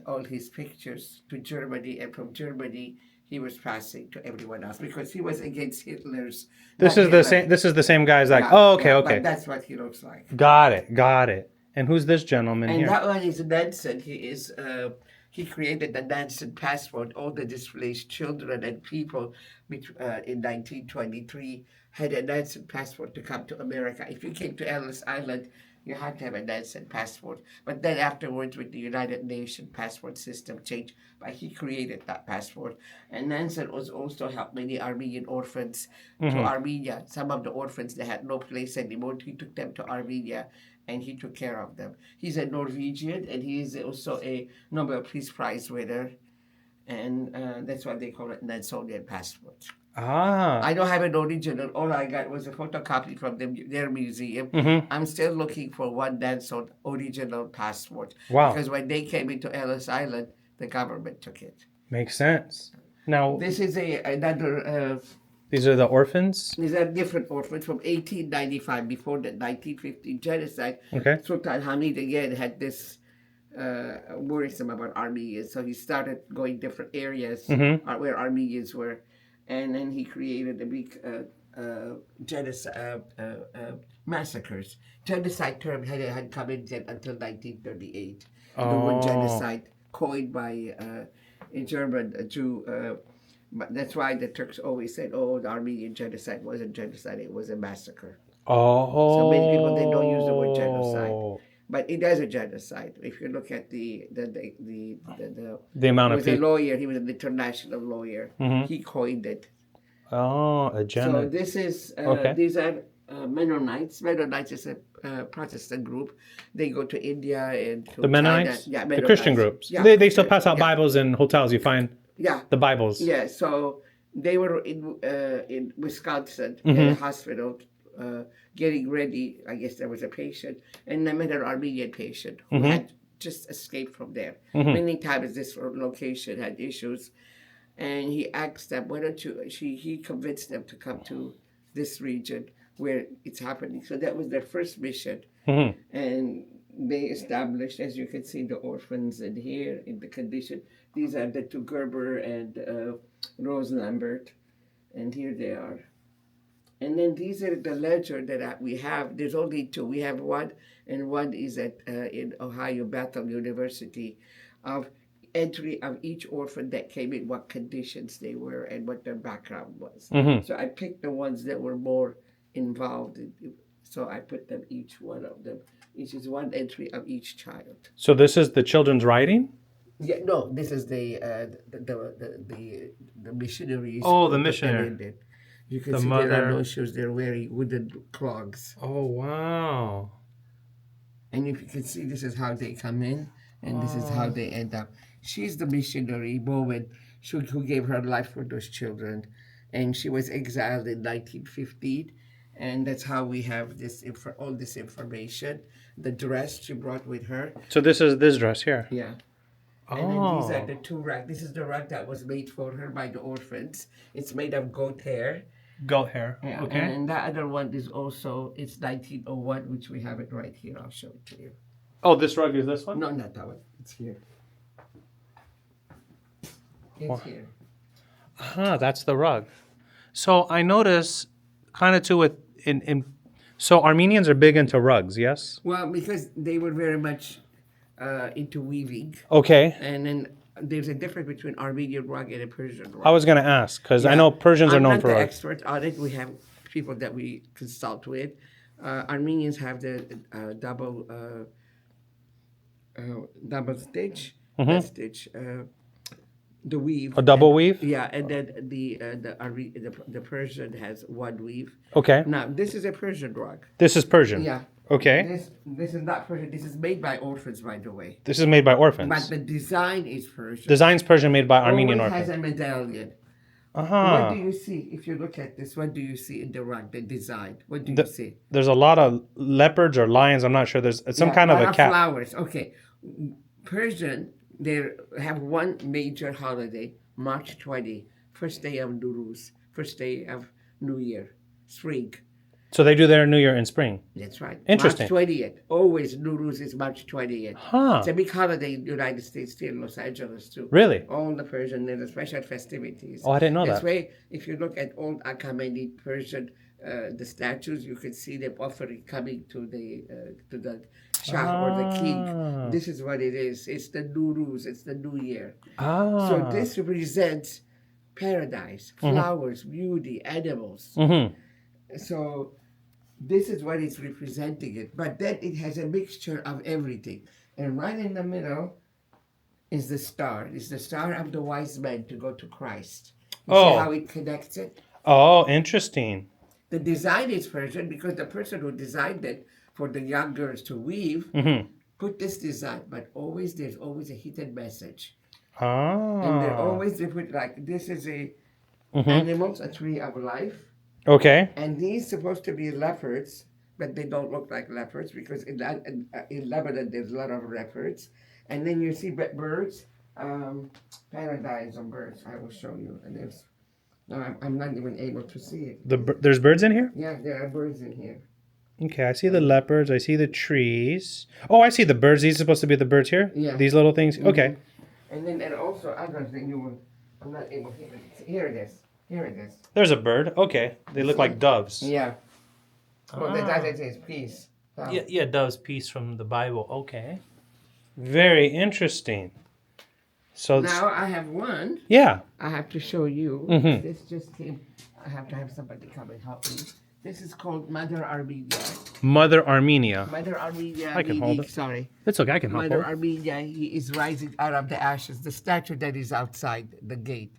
all his pictures to Germany, and from Germany he was passing to everyone else because he was against Hitler's. This is the same. This is the same guy's like. Yeah, Oh, okay, yeah, okay. But that's what he looks like. Got it. And who's this gentleman And here? that one is Nansen. He is. He created the Nansen passport. All the displaced children and people in 1923 had a Nansen passport to come to America. If you came to Ellis Island, you had to have a Nansen passport. But then afterwards, with the United Nations passport system changed, but he created that passport. And Nansen was also helped many Armenian orphans to Armenia. Some of the orphans, they had no place anymore. He took them to Armenia, and he took care of them. He's a Norwegian, and he is also a Nobel Peace Prize winner. And that's why they call it Nansonian passport. Ah. I don't have an original. All I got was a photocopy from their museum. I'm still looking for one Nanson original passport. Wow. Because when they came into Ellis Island, the government took it. Makes sense. Now, This is another. these are the orphans? These are different orphans from 1895, before the 1915 genocide. Okay. Sultan Hamid again had this worrisome about Armenians, so he started going different areas where Armenians were, and then he created a big genocide massacres. Genocide term had come in until 1938. The word genocide, coined by a German Jew. But that's why the Turks always said, "Oh, the Armenian genocide wasn't genocide; it was a massacre." Oh. So many people, they don't use the word genocide. But but it is a genocide. If you look at the amount he of was a people. lawyer. He was an international lawyer. He coined it. Oh, a So genocide. this is Okay. these are Mennonites. Mennonites is a Protestant group. They go to India and to The Mennonites? China. Yeah, The Christian Mennonites. groups. Yeah, They still pass out yeah, Bibles in hotels. You find yeah, the Bibles. yeah. So they were in Wisconsin at a hospital getting ready. I guess there was a patient, and I met an Armenian patient who had just escaped from there. Many times this location had issues, and he asked them, "Why don't you?" He convinced them to come to this region where it's happening. So that was their first mission, and they established, as you can see, the orphans in here in the condition. These are the two Gerber and Rose Lambert, and here they are. And then these are the ledger that we have. There's only two. We have one, and one is at in Ohio Bethel University, of entry of each orphan that came in, what conditions they were, and what their background was. So I picked the ones that were more involved. So I put them, each one of them. Each is one entry of each child. So this is the children's writing? Yeah, no, this is the missionaries. Oh, the who put them missionary. in there. You can The see there mother. are no shoes. They're wearing wooden clogs. Oh, wow. And if you can see, this is how they come in, and this is how they end up. She's the missionary woman who gave her life for those children, and she was exiled in 1915, and that's how we have this all this information. The dress she brought with her. So this is this dress here. Yeah. And then these are the two rugs. This is the rug that was made for her by the orphans. It's made of goat hair. Goat hair. Yeah, Okay. and that other one is also, it's 1901, which we have it right here. I'll show it to you. Oh, this rug is this one? No, not that one. It's here. It's here. Ah, that's the rug. So I notice kind of too with so Armenians are big into rugs, yes? Well, because they were very much into weaving. Okay. And then there's a difference between Armenian rug and a Persian rug. I was going to ask because I know Persians are known I'm for not the rugs. expert on it. We have people that we consult with. Armenians have the double stitch, that stitch, the weave. A double weave? Yeah, and then the Persian has one weave. Okay. Now this is a Persian rug. This is Persian. Yeah. Okay. This is not Persian. This is made by orphans, by the way. This is made by orphans. But the design is Persian. Design's Persian, made by Armenian Always orphans. has a medallion. Uh-huh. What do you see if you look at this? What do you see in the rug, the design? What do you see? There's a lot of leopards or lions. I'm not sure. There's some kind of a cat. Flowers. Okay. Persian, they have one major holiday, March 20, first day of Nuruz, first day of New Year, spring. So they do their New Year in spring. That's right. Interesting. March 20th. Always Nuruz is March 20th. Huh. It's a big holiday in the United States, too, in Los Angeles, too. Really? All the Persian, and the special festivities. Oh, I didn't know That's that. why, if you look at old Achaemenid Persian, the statues, you can see them offering coming to the Shah or the king. This is what it is. It's the Nuruz. It's the New Year. Ah. So this represents paradise, flowers, beauty, animals. So this is what it's representing it. But then it has a mixture of everything. And right in the middle is the star. It's the star of the wise men to go to Christ. You see how it connects it? Oh, interesting. The design is Persian because the person who designed it for the young girls to weave put this design. But there's always a hidden message. Ah. And they put like, this is a animals, a tree of life. Okay. And these supposed to be leopards, but they don't look like leopards because in Lebanon there's a lot of leopards. And then you see birds, paradise of birds. I will show you. And there's, no, I'm not even able to see it. There's birds in here? Yeah, there are birds in here. Okay, I see the leopards. I see the trees. Oh, I see the birds. These are supposed to be the birds here? Yeah. These little things? Okay. And then also other thing I'm not able to here it is. Here it is. There's a bird. Okay. They look like doves. Yeah. Well, that says peace. Yeah, doves, peace from the Bible. Okay. Very interesting. So now I have one. Yeah. I have to show you. This just came. I have to have somebody come and help me. This is called Mother Armenia. Mother Armenia. Mother Armenia. I can hold it. Sorry. It's okay. I can help. Mother Hold. Armenia, he is rising out of the ashes. The statue that is outside the gate.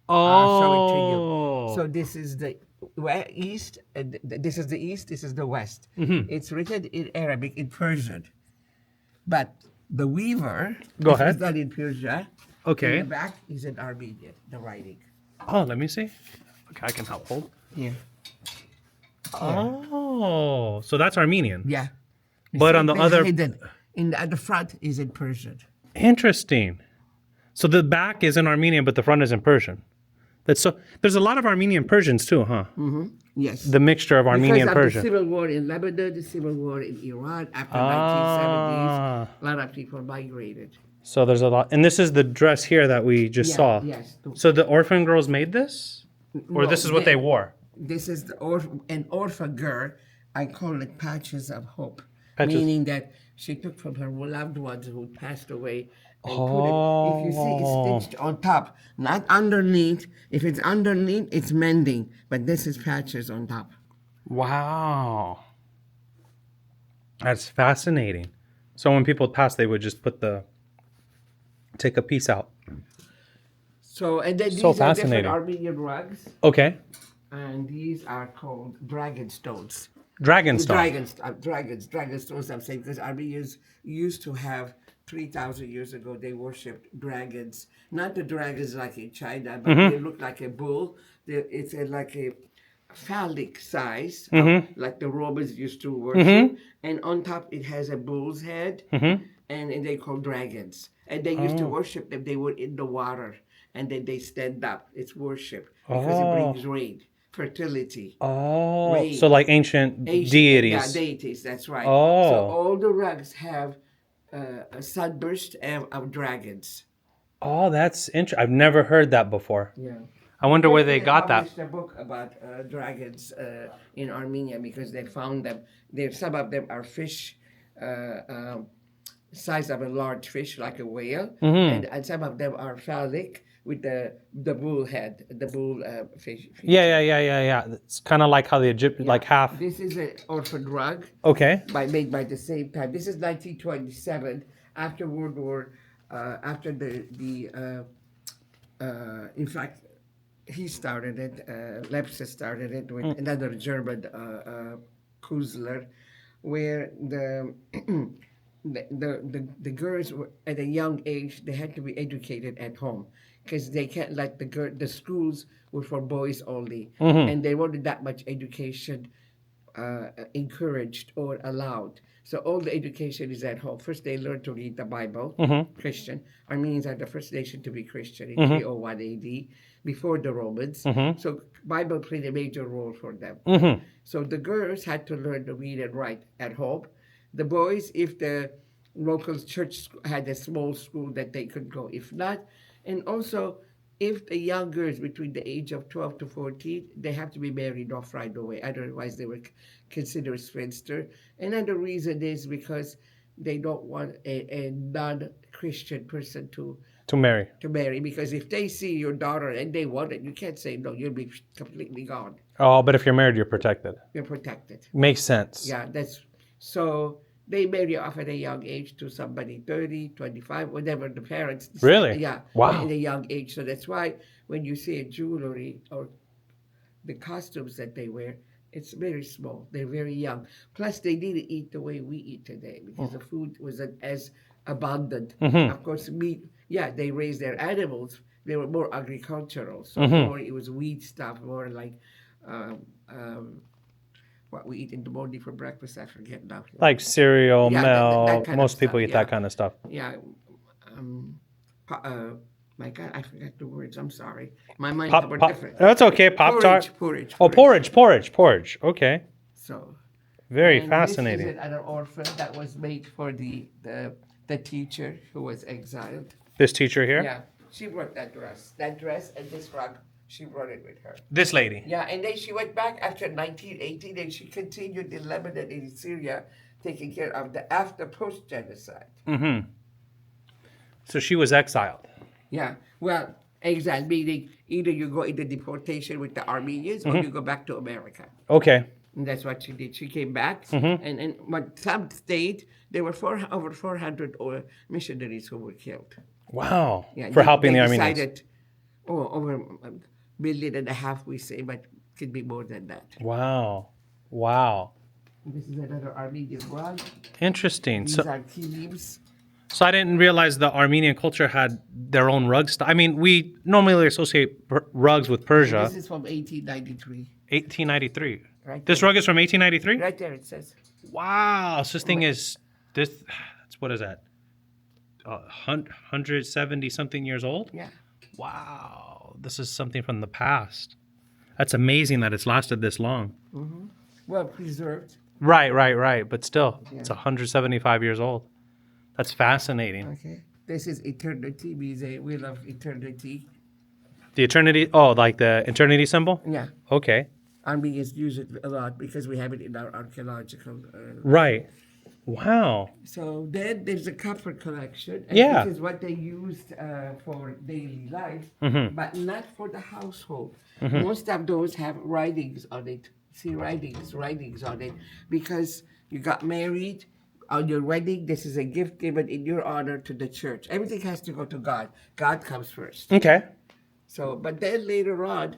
Oh. I'll show it to you. So this is the east, and this is the east, this is the west. It's written in Arabic, in Persian. But the weaver is done in Persia. Okay. In the back is in Armenian, the writing. Oh, let me see. Okay, I can help. Hold. Here. Oh, so that's Armenian. Yeah. But on the other... Hidden. At the front is in Persian. Interesting. So the back is in Armenian, but the front is in Persian. That's so. There's a lot of Armenian Persians too, huh? Yes. The mixture of Armenian because of Persian. the civil war in Lebanon, the civil war in Iran after 1970s, a lot of people migrated. So there's a lot, and this is the dress here that we just saw. Yes. So the orphan girls made this, or this is what they wore. This is an orphan girl. I call it patches of hope, Patches. meaning that she took from her loved ones who passed away and put it. If you see, it's stitched on top, not underneath. If it's underneath, it's mending, but this is patches on top. Wow, that's fascinating. So when people pass, they would just take a piece out. So and then these So are different fascinating. Armenian rugs, Okay, and these are called dragon stones. Dragonstone. Dragon stones. I'm saying because Armenians used to have 3,000 years ago. They worshipped dragons, not the dragons like in China, but they look like a bull. It's like a phallic size, like the Romans used to worship. And on top it has a bull's head, and they call dragons. And they used to worship them. They were in the water, and then they stand up. It's worship because it brings rain. Fertility. Rain. So like ancient deities. Yeah, deities, that's right. Oh. So all the rugs have a sunburst of dragons. Oh, that's interesting. I've never heard that before. Yeah. I wonder where they got that. Published a book about dragons in Armenia because they found them. Some of them are fish, size of a large fish like a whale, and some of them are phallic with the bull head, the bull fish. Yeah. It's kind of like how the Egyptian, like half. This is an orphan rug. Okay. Made by the same time. This is 1927, after World War, after in fact, he started it, Lepsa started it with another German Kuzler, where the girls were, at a young age, they had to be educated at home because they can't, like the schools were for boys only, and they wanted that much education encouraged or allowed. So all the education is at home. First, they learn to read the Bible, Christian. Armenians are the first nation to be Christian in 301 AD, before the Romans. So Bible played a major role for them. So the girls had to learn to read and write at home. The boys, if the local church had a small school that they could go, if not, and also if the young girls between the age of 12 to 14, they have to be married off right away. Otherwise, they were considered spinster. Another reason is because they don't want a non-Christian person to marry. Because if they see your daughter and they want it, you can't say no. You'll be completely gone. Oh, but if you're married, you're protected. You're protected. Makes sense. Yeah, so they marry off at a young age to somebody 30, 25, whatever the parents decide. Really? Yeah. Wow. At a young age. So that's why when you see a jewelry or the costumes that they wear, it's very small. They're very young. Plus, they didn't eat the way we eat today because the food wasn't as abundant. Of course, meat, they raised their animals. They were more agricultural. So more it was wheat stuff, more like what we eat in the morning for breakfast, I forget now. Like cereal, milk. that kind Most of people stuff, eat that kind of stuff. Yeah. My God, I forgot the words. I'm sorry. My mind were different. That's okay. Pop-Tart. Porridge. Oh, porridge. Okay. So. Very fascinating. This is an orphan that was made for the teacher who was exiled. This teacher here? Yeah. She brought that dress and this rug. She brought it with her. This lady? Yeah, and then she went back after 1918 and she continued in Lebanon and in Syria, taking care of the after post-genocide. So she was exiled. Yeah, well, exile meaning either you go into deportation with the Armenians or you go back to America. Okay. And that's what she did. She came back, Mm-hmm. and what some state, there were over 400 missionaries who were killed. Wow. Yeah, For helping they the Armenians. decided, over a billion and a half, we say, but it could be more than that. Wow. Wow. This is another Armenian rug. Interesting. These are tea leaves. So I didn't realize the Armenian culture had their own rug style. I mean, we normally associate rugs with Persia. This is from 1893. 1893. Right This there. rug is from 1893? Right there it says. Wow. So this thing is, what is that? 170 something years old? Yeah. Wow. This is something from the past. That's amazing that it's lasted this long. Well preserved. Right. But still, it's Yeah. 175 years old. That's fascinating. Okay. This is eternity, means a wheel of eternity. The eternity, like the eternity symbol? Yeah. Okay. Armenians use it a lot because we have it in our archaeological. Right. Wow. So then there's a copper collection. And Yeah. This is what they used for daily life, but not for the household. Most of those have writings on it. See, writings on it. Because you got married on your wedding, this is a gift given in your honor to the church. Everything has to go to God. God comes first. Okay. So, but then later on,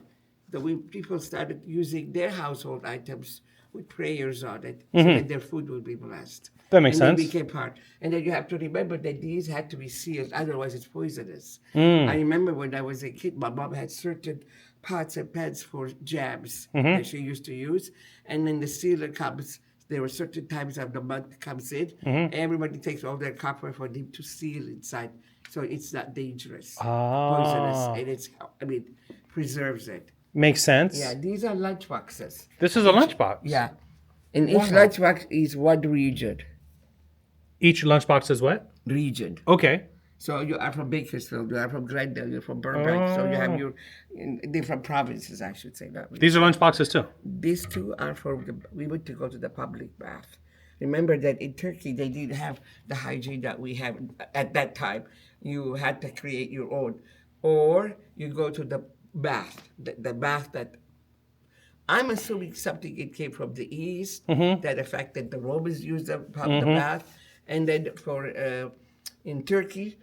people started using their household items with prayers on it, so that their food will be blessed. That makes and sense. They became part. And then you have to remember that these had to be sealed, otherwise it's poisonous. Mm. I remember when I was a kid, my mom had certain pots and pans for jams that she used to use, and then the sealer comes. There were certain times of the month comes in, everybody takes all their copper for them to seal inside, so it's not dangerous, poisonous, and preserves it. Makes sense. Yeah, these are lunch boxes. This is a lunchbox. Yeah, and each lunchbox is one region. Each lunchbox is what? Region. Okay. So you are from Bakersfield, you are from Glendale, you're from Burbank. So you have your different provinces, I should say. Not really. These are lunchboxes too. These two are for we went to go to the public bath. Remember that in Turkey they didn't have the hygiene that we have at that time. You had to create your own, or you go to the bath, the bath that. I'm assuming something it came from the east that affected the Romans used the bath, and then for in Turkey.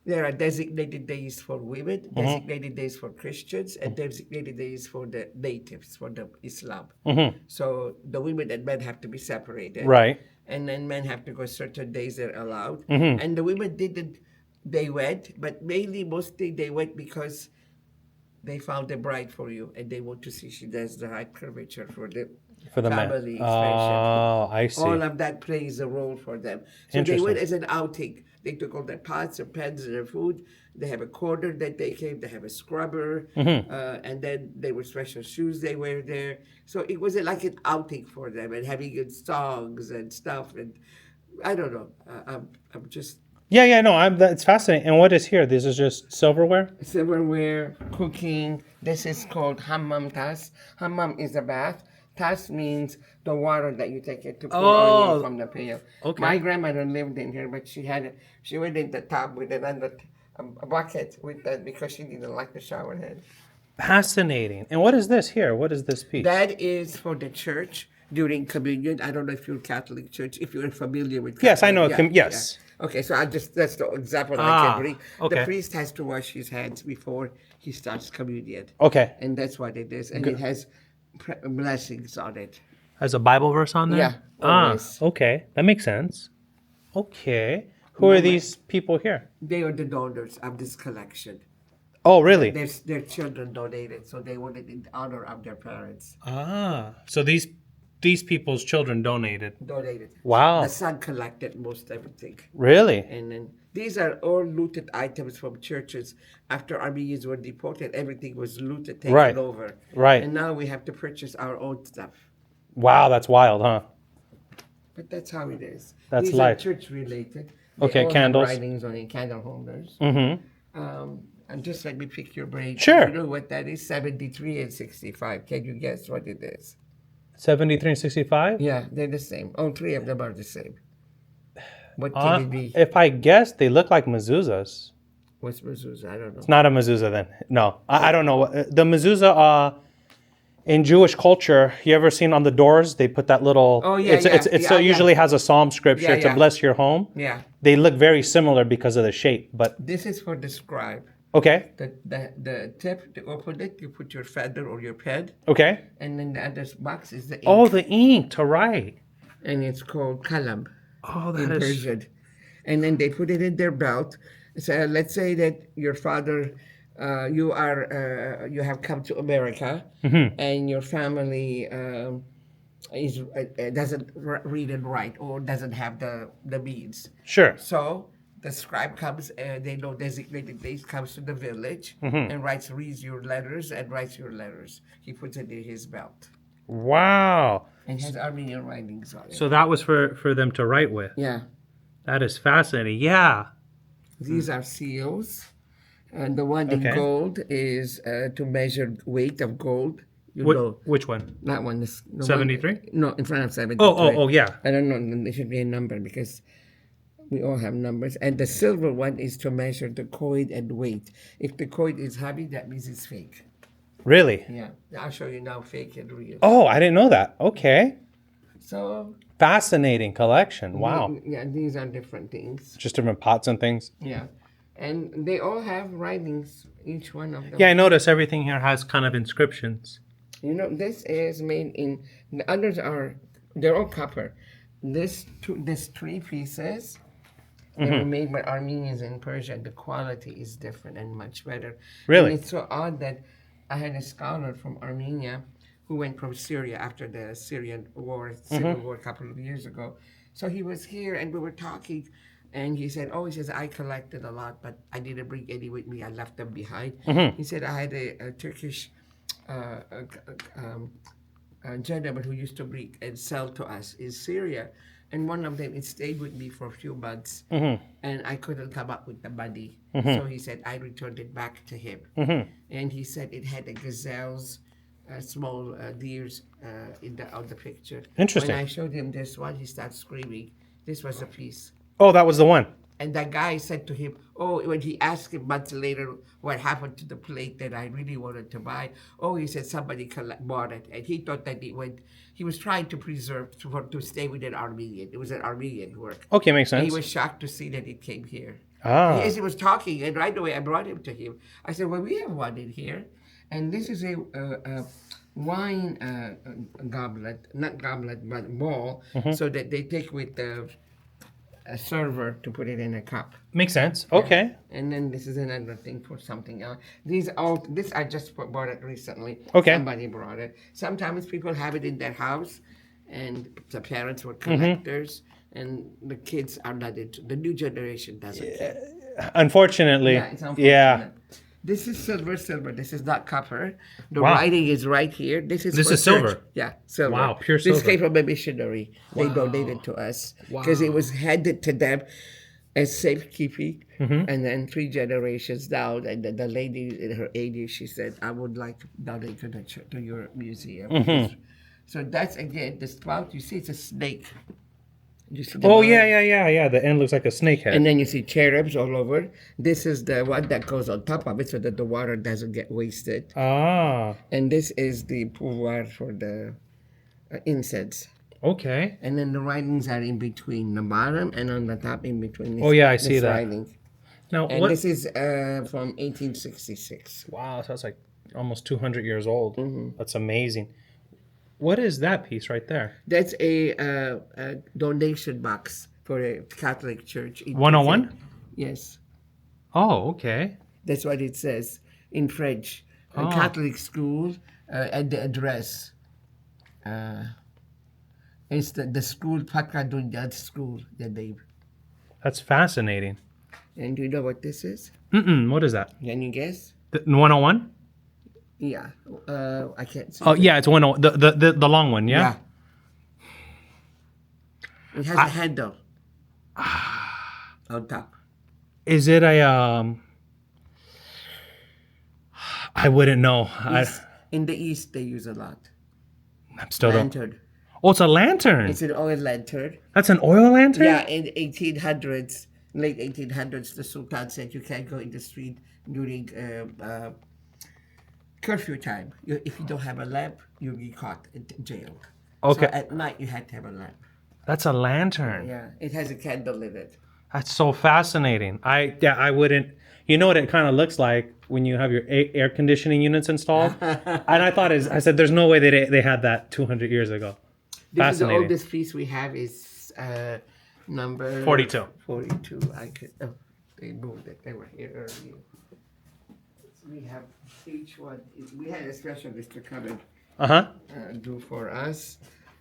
There are designated days for women, designated days for Christians, and designated days for the natives, for the Islam. So the women and men have to be separated. Right. And then men have to go certain days they're allowed. And the women they went, but mostly they went because they found a bride for you, and they want to see she does the right curvature for the family men. expression. Oh, I see. All of that plays a role for them. So they went as an outing. They took all their pots and pans and their food. They have a corner that they came. They have a scrubber. And then there were special shoes they wear there. So it was like an outing for them, and having good songs and stuff. And I don't know. I'm just... Yeah, no, it's fascinating. And what is here? This is just silverware? Silverware, cooking. This is called hammam tas. Hammam is a bath. Tas means the water that you take it to pour on you from the pail. Okay. My grandmother lived in here, but she went in the tub with a bucket with that because she didn't like the shower head. Fascinating. And what is this here? What is this piece? That is for the church during communion. I don't know if you're Catholic church, if you're familiar with Catholic. Yes, I know. Yeah, yes. yeah. Okay, so that's the example I can bring. Okay. The priest has to wash his hands before he starts communion. Okay. And that's what it is. And it has blessings on it. Has a Bible verse on there? Yeah. Always. Okay. That makes sense. Okay. Who are these people here? They are the donors of this collection. Oh, really? Their children donated, so they wanted in honor of their parents. So these people's children donated. Donated. Wow. The son collected most everything. Really? And then these are all looted items from churches. After Armenians were deported, everything was looted, taken over. Right. And now we have to purchase our own stuff. Wow, that's wild, huh? But that's how it is. That's these life. are church related. Okay, all candles. Have writings on it, candle holders. And just let me pick your brain. Sure. You know what that is? 73 and 65. Can you guess what it is? 73 and 65? Yeah, they're the same. All three of them are the same. What can it be? If I guess, they look like mezuzahs. What's mezuzah? I don't know. It's not a mezuzah then. No, I don't know. The mezuzah, in Jewish culture, you ever seen on the doors, they put that little, Oh, yeah, yeah. usually has a psalm scripture Yeah, to bless your home. Yeah. They look very similar because of the shape, but This is for the scribe. okay, The tip, to open it, you put your feather or your pen, okay. and then the other box is the ink. Oh, the ink to write. And it's called kalam Oh, in that is, Persian. And then they put it in their belt. So let's say that your father, you have come to America, and your family doesn't read and write or doesn't have the means. sure. So the scribe comes, they know designated days, comes to the village and reads your letters and writes your letters. He puts it in his belt Wow. and has Armenian writings on it. So that was for them to write with. Yeah. That is fascinating. Yeah. These are seals. And the one in gold is to measure weight of gold. Which one? That one is... 73? No, in front of 73. Oh, yeah. I don't know. There should be a number because we all have numbers. And the silver one is to measure the coin and weight. If the coin is heavy, that means it's fake. Really? Yeah. I'll show you now fake and real. Oh, I didn't know that. Okay. So... Fascinating collection. Wow. Yeah, these are different things. Just different pots and things. Yeah. And they all have writings, each one of them. Yeah, I notice everything here has kind of inscriptions. You know, this is made in, the others they're all copper. This 3 pieces, they were made by Armenians in Persia. The quality is different and much better. Really? And it's so odd that I had a scholar from Armenia who went from Syria after the Syrian war, civil war a couple of years ago. So he was here and we were talking and he said, I collected a lot, but I didn't bring any with me. I left them behind. He said, I had a Turkish gentleman who used to bring and sell to us in Syria. And one of them, it stayed with me for a few months. And I couldn't come up with the money. So he said, I returned it back to him. And he said it had a gazelles, small deers on the picture. Interesting. When I showed him this one, he started screaming. This was a piece. Oh, that was the one. And that guy said to him, when he asked him months later what happened to the plate that I really wanted to buy, he said somebody bought it. And he thought that he was trying to preserve, to stay with an Armenian. It was an Armenian work. Okay, makes sense. And he was shocked to see that it came here. As he was talking, and right away I brought him to him. I said, well, we have one in here. And this is a wine goblet, not goblet, but bowl, so that they take with a server to put it in a cup. Makes sense. Okay. And then this is another thing for something else. This I just bought it recently. Okay. Somebody brought it. Sometimes people have it in their house, and the parents were collectors, and the kids are not into. The new generation doesn't care. Unfortunately. Yeah, it's unfortunate. Yeah. This is silver. This is not copper. The writing is right here. This is silver. Yeah, silver. Wow, pure silver. This came from a missionary. They donated to us because it was handed to them as safekeeping. And then 3 generations down, and the lady in her 80s, she said, I would like to donate to the church, to your museum. So that's, again, the spout. You see, it's a snake. You see the bottom? Yeah. The end looks like a snake head. And then you see cherubs all over. This is the one that goes on top of it so that the water doesn't get wasted. And this is the pouvoir for the incense. Okay. And then the writings are in between the bottom and on the top in between. I see that. Writing. Now, and this is from 1866. Wow, so that's like almost 200 years old. That's amazing. What is that piece right there? That's a donation box for a Catholic church. 101? Yes. Oh, okay. That's what it says in French. A Catholic school and the address. It's the school, Pakadunyan School, the name. That's fascinating. And do you know what this is? What is that? Can you guess? The 101? Yeah. I can't see. Oh, yeah, it's 101. The long one, yeah? It has a handle on top. Is it a, I wouldn't know. In the East, they use a lot. I'm still Lantern. Oh, it's a lantern. It's an oil lantern. That's an oil lantern? Yeah, in the 1800s, late 1800s, the Sultan said you can't go in the street during curfew time. If you don't have a lamp, you'll be caught and jailed. Okay. So at night, you had to have a lamp. That's a lantern. Yeah, it has a candle in it. That's so fascinating. I wouldn't. You know what it kind of looks like when you have your air conditioning units installed. And I said, there's no way they had that 200 years ago. This is the Fascinating. oldest piece we have is number 42. 42. They moved it. They were here earlier. So we have each one. We had a specialist to come and do for us.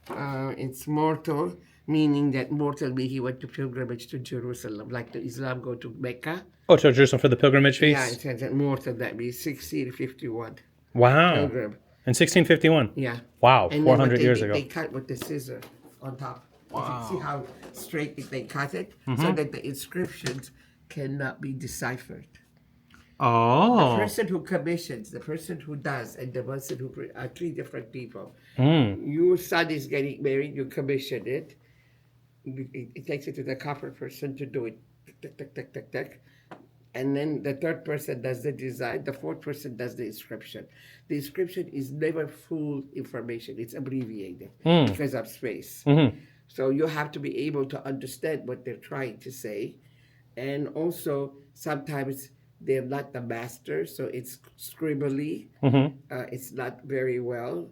It's mortal, meaning that mortal means he went to pilgrimage to Jerusalem, like the Islam go to Mecca. Oh, to Jerusalem for the pilgrimage feast? Yeah, it says that mortal, that means 1651. Wow. Pilgrim. In 1651? Yeah. Wow, And 400 years they ago. They cut with the scissor on top. Wow. See how straight they cut it? So that the inscriptions cannot be deciphered. Oh. The person who commissions, the person who does, and the person who are three different people. Your son is getting married, you commission it. It takes it to the copper person to do it. Tick, tick, tick, tick, tick. And then the third person does the design, the fourth person does the inscription. The inscription is never full information, it's abbreviated because of space. So you have to be able to understand what they're trying to say. And also, sometimes they're not the master, so it's scribbly. It's not very well.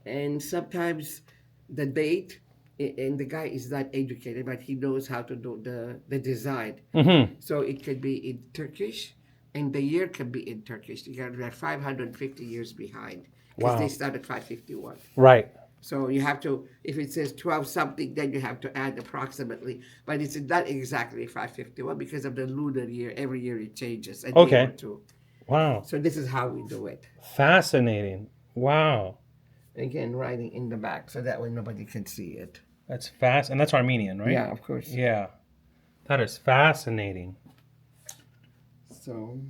And sometimes the date, and the guy is not educated, but he knows how to do the design. So it could be in Turkish, and the year can be in Turkish. They're 550 years behind because they started 551. Right. So you have to, if it says 12 something, then you have to add approximately. But it's not exactly 551 because of the lunar year. Every year it changes. A day or two. Wow. So this is how we do it. Fascinating. Wow. Again, writing in the back so that way nobody can see it. That's fast, and that's Armenian, right? Yeah, of course. Yeah. That is fascinating. So,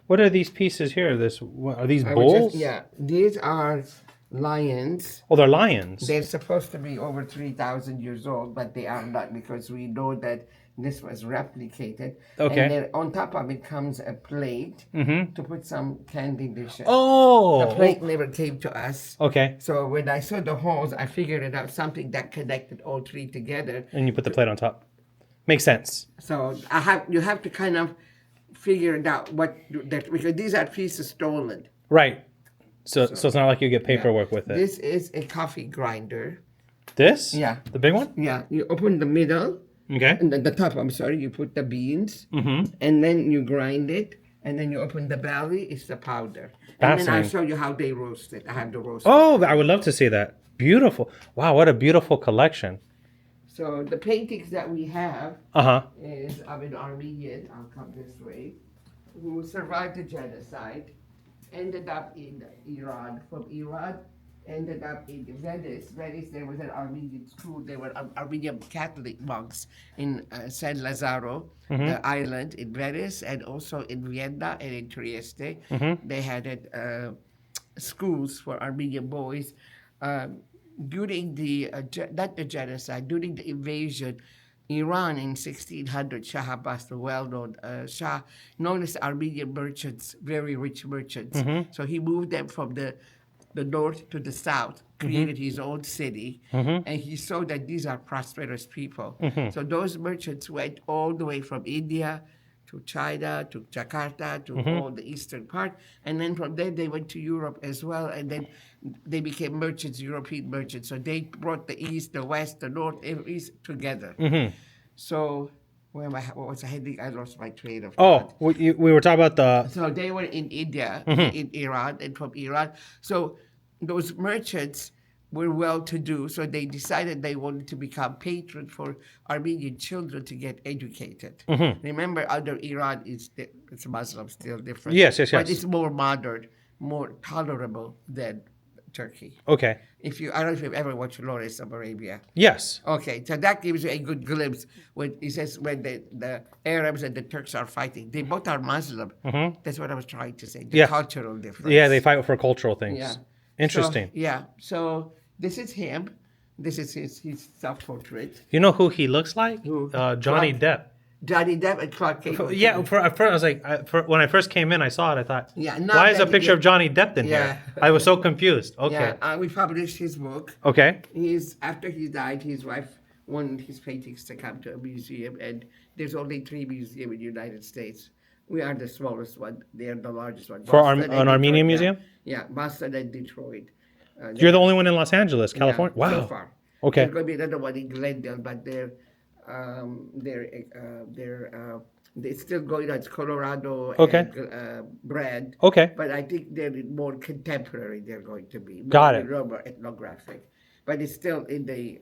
what are these pieces here? Are these bulls? these are lions. Oh, they're lions. They're supposed to be over 3,000 years old, but they are not because we know that this was replicated. Okay. And then on top of it comes a plate to put some candy dishes. Oh. The plate never came to us. Okay. So when I saw the holes, I figured it out, something that connected all three together. And you put the plate on top. Makes sense. So you have to kind of figure it out because these are pieces stolen. Right. So it's not like you get paperwork with it. This is a coffee grinder. This? Yeah. The big one? Yeah. You open the middle. Okay. And then the top, you put the beans. And then you grind it. And then you open the belly, it's the powder. And then I'll show you how they roast it. I have the roast. Oh, I would love to see that. Beautiful. Wow, what a beautiful collection. So the paintings that we have is of an Armenian, I'll come this way, who survived the genocide, ended up in Iran. From Iran, ended up in Venice. Venice, there was an Armenian school. There were Armenian Catholic monks in San Lazzaro, the island in Venice, and also in Vienna and in Trieste. They had schools for Armenian boys. During not the genocide, during the invasion, Iran in 1600, Shah Abbas, the well-known Shah, known as Armenian merchants, very rich merchants. So he moved them from the north to the south, created his own city, and he saw that these are prosperous people. So those merchants went all the way from India to China, to Jakarta, to all the eastern part. And then from there, they went to Europe as well. And then they became merchants, European merchants. So they brought the east, the west, the north, and east together. So what was I heading? I lost my train of thought. Oh, we were talking about the... So they were in India, in Iran, and from Iran. So those merchants were well-to-do, so they decided they wanted to become patrons for Armenian children to get educated. Remember, under Iran, it's Muslim, still different. Yes. But it's more modern, more tolerable than Turkey. Okay. I don't know if you've ever watched Lawrence of Arabia. Yes. Okay, so that gives you a good glimpse when he says when the Arabs and the Turks are fighting. They both are Muslim. That's what I was trying to say. The cultural difference. Yeah, they fight for cultural things. Yeah. Interesting. So this is him. This is his self-portrait. You know who he looks like? Who? Johnny Depp. Johnny Depp and Clark Gable. Yeah, at first I was like, when I first came in, I saw it. I thought, Yeah, not why is a that- picture of Johnny Depp in Yeah. here? I was so confused. Okay. Yeah, we published his book. Okay. After he died, his wife wanted his paintings to come to a museum, and there's only 3 museums in the United States. We are the smallest one. They are the largest one. For Boston and an Armenian Detroit, museum? Yeah, Boston and Detroit. You're the only one in Los Angeles, California? Yeah, Wow. so far. Okay. There's going to be another one in Glendale, but it's still going on. It's Colorado Okay. and brand. Okay. But I think they're more contemporary. They're going to be Got it. more ethnographic, but it's still in the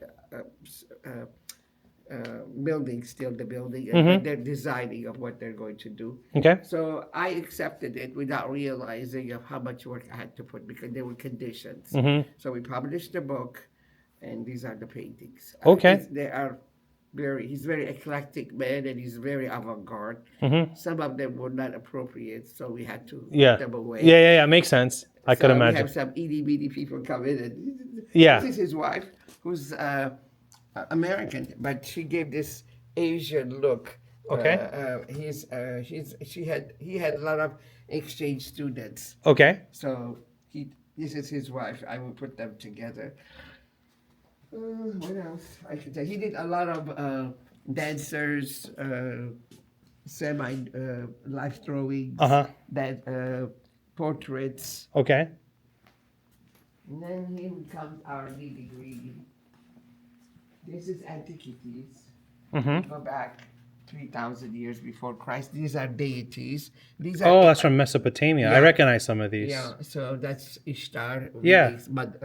building. Still the building, and they're designing of what they're going to do. Okay. So I accepted it without realizing of how much work I had to put because there were conditions. So we published the book, and these are the paintings. Okay. They are he's very eclectic man, and he's very avant-garde. Some of them were not appropriate, so we had to Yeah. put them away. Yeah. Makes sense. I could We imagine. have some itty-bitty people come in, and Yeah. this is his wife, who's American, but she gave this Asian look. Okay. He had a lot of exchange students, Okay. so this is his wife. I will put them together. What else I could say? He did a lot of dancers, semi life drawings, that portraits. Okay. And then here comes our nitty-gritty. This is antiquities. Go back 3,000 years before Christ. These are deities. These are Oh, that's from Mesopotamia. I Yeah. recognize some of these. Yeah, so that's Ishtar. Yeah. But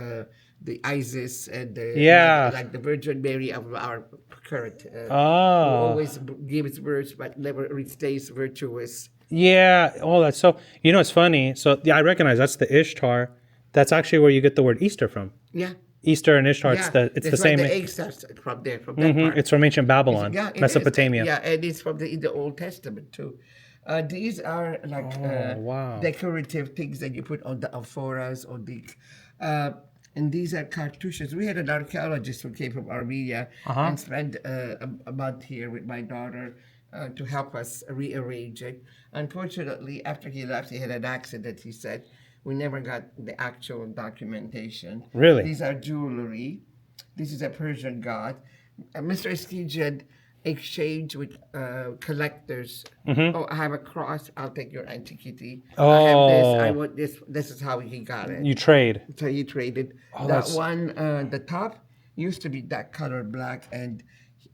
the Isis and the Yeah. like the Virgin Mary of our current. Who Oh. always gives birth but never stays virtuous. Yeah. Oh, that's so. It's funny. So yeah, I recognize that's the Ishtar. That's actually where you get the word Easter from. Yeah. Easter and Ishtar. Yeah. It's the That's why same. the egg starts from there, from that part. It's from ancient Babylon, Yeah, it is. Mesopotamia. Yeah, and it's from in the Old Testament too. These are like wow. decorative things that you put on the amphoras or the, and these are cartouches. We had an archaeologist who came from Armenia and spent a month here with my daughter to help us rearrange it. Unfortunately, after he left, he had an accident. He said. We never got the actual documentation. Really? These are jewelry. This is a Persian god. Mr. Eskijian exchanged with collectors. Oh, I have a cross. I'll take your antiquity. I have this. I want this. This is how he got it. You trade. So he traded. That one, the top used to be that color black, and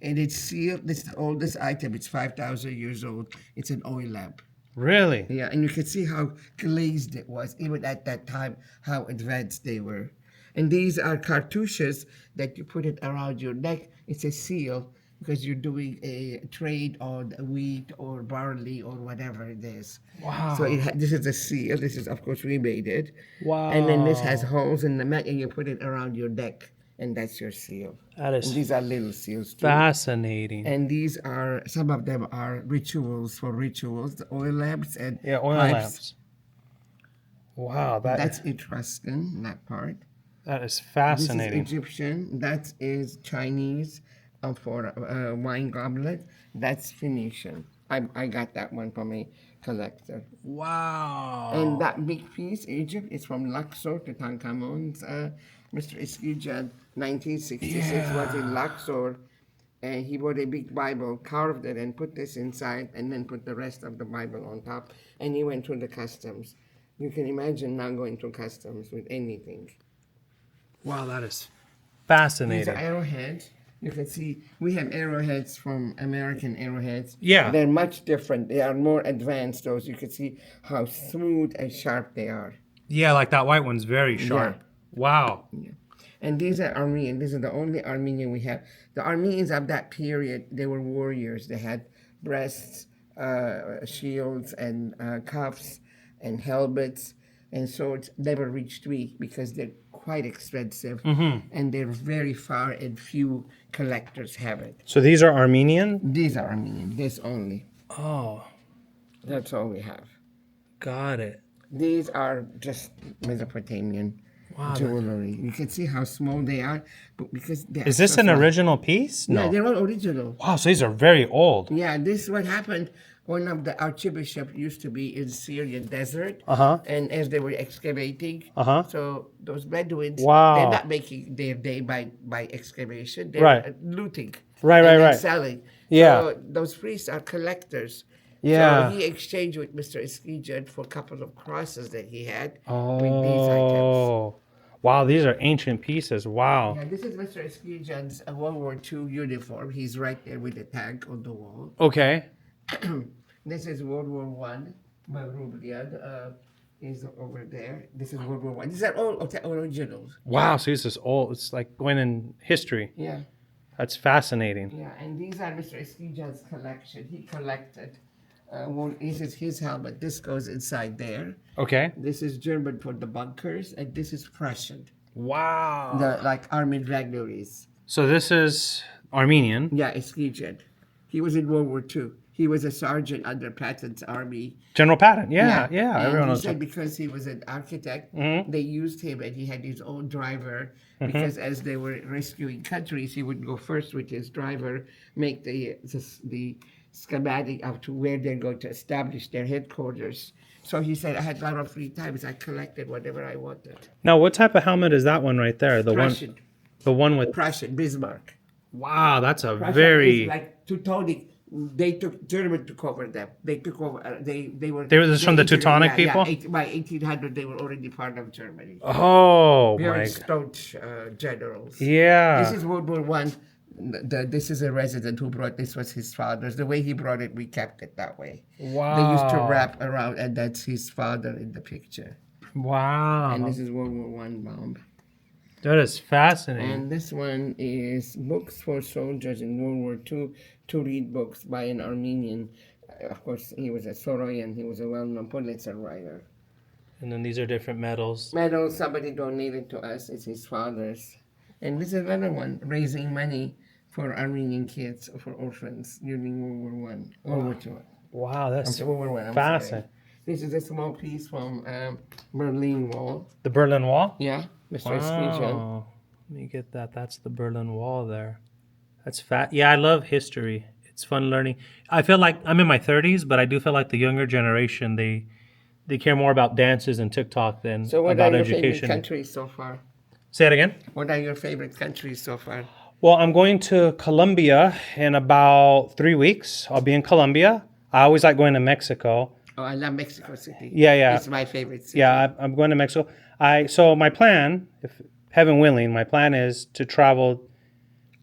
it's sealed. This is the oldest item. It's 5,000 years old. It's an oil lamp. Really? Yeah, and you could see how glazed it was, even at that time, how advanced they were. And these are cartouches that you put it around your neck. It's a seal because you're doing a trade on wheat or barley or whatever it is. Wow. So this is a seal. This is, of course, we made it. Wow. And then this has holes in the neck, and you put it around your neck, and that's your seal. That is And these are little seals too. fascinating. And these are, some of them are rituals, the oil lamps and Oil pipes. lamps. Wow, That's Etruscan, that part. that is This fascinating. is Egyptian. That is Chinese for wine goblet. That's Phoenician. I got that one from a collector. Wow. And that big piece, Egypt, is from Luxor to Tutankhamun's. Mr. Eskijian, 1966, was in Luxor, and he bought a big Bible, carved it, and put this inside, and then put the rest of the Bible on top, and he went through the customs. You can imagine now going through customs with anything. Wow, that is These fascinating. are arrowheads. You can see we have arrowheads from American arrowheads. Yeah. They're much different. They are more advanced, those. You can see how smooth and sharp they are. Yeah, like that white one's very sharp. Yeah. Wow. Yeah. And these are Armenian. This is the only Armenian we have. The Armenians of that period, they were warriors. They had breasts, shields, and cuffs, and helmets, and swords. Never reached me because they're quite expensive, and they're very far, and few collectors have it. So these are Armenian? These are Armenian. This only. Oh, That's all we have. got it. These are just Mesopotamian. Wow. jewelry. You can see how small they are, but because they are Is this so an fine. original piece? Yeah, No. they're all original. Wow, so these are very old. Yeah, this is what happened. One of the archbishop used to be in Syrian desert, Uh-huh. and as they were excavating, Uh-huh. so those Bedouins, Wow. they're not making their day by excavation. They're Right. looting, Right, and right, then right. selling. Yeah. So those priests are collectors. Yeah. So he exchanged with Mr. Eskijan for a couple of crosses that he had with these items. Oh. Wow, these are ancient pieces. Wow. Yeah, this is Mr. Eskijan's World War II uniform. He's right there with the tag on the wall. Okay. This is World War One. Rubliad is over there. This is World War One. These are all originals. Wow, so this is old. It's like going in history. Yeah, That's fascinating. yeah. And these are Mr. Eskijan's collection. He collected. This is his helmet. This goes inside there. Okay. This is German for the bunkers, and this is Prussian. Wow. The like Armin Regneries. So this is Armenian. Yeah, Eskijan. He was in World War II. He was a sergeant under Patton's army. General Patton. Yeah, yeah. And Everyone he knows. said because he was an architect, Mhm. they used him, and he had his own driver. Because as they were rescuing countries, he would go first with his driver, make the schematic of to where they're going to establish their headquarters. So he said, I had a lot of free time, so I collected whatever I wanted. Now, what type of helmet is that one right there? The Prussian, one with. Prussian, Bismarck. Wow, that's a Prussia very. is like Teutonic. They took German took over them. They took over. They were. They were just from the Teutonic yeah, people? Yeah, by 1800, they were already part of Germany. Oh Very my. staunch generals. Yeah. This is World War One. This is a resident who brought this. Was his father's. The way he brought it, we kept it that way. Wow. They used to wrap around, and that's his father in the picture. Wow. And this is World War One bomb. That is fascinating. And this one is books for soldiers in World War II to read books by an Armenian. Of course, he was a Soroyan. He was a well-known Pulitzer writer. And then these are different medals. Medal somebody donated to us. It's his father's. And this is another one, raising money for Armenian kids, for orphans during World War One, World War Two. Wow, that's World War One. fascinating. This is a small piece from Berlin Wall. The Berlin Wall? Yeah, Mr. Eskijan. Wow. Let me get that. That's the Berlin Wall there. That's fat. Yeah, I love history. It's fun learning. I feel like I'm in my 30s, but I do feel like the younger generation, they care more about dances and TikTok than So what about are your favorite education. countries so far? Say it again. What are your favorite countries so far? Well, I'm going to Colombia in about 3 weeks. I'll be in Colombia. I always like going to Mexico. Oh, I love Mexico City. Yeah, yeah. It's my favorite city. Yeah, I'm going to Mexico. So my plan, if heaven willing, my plan is to travel,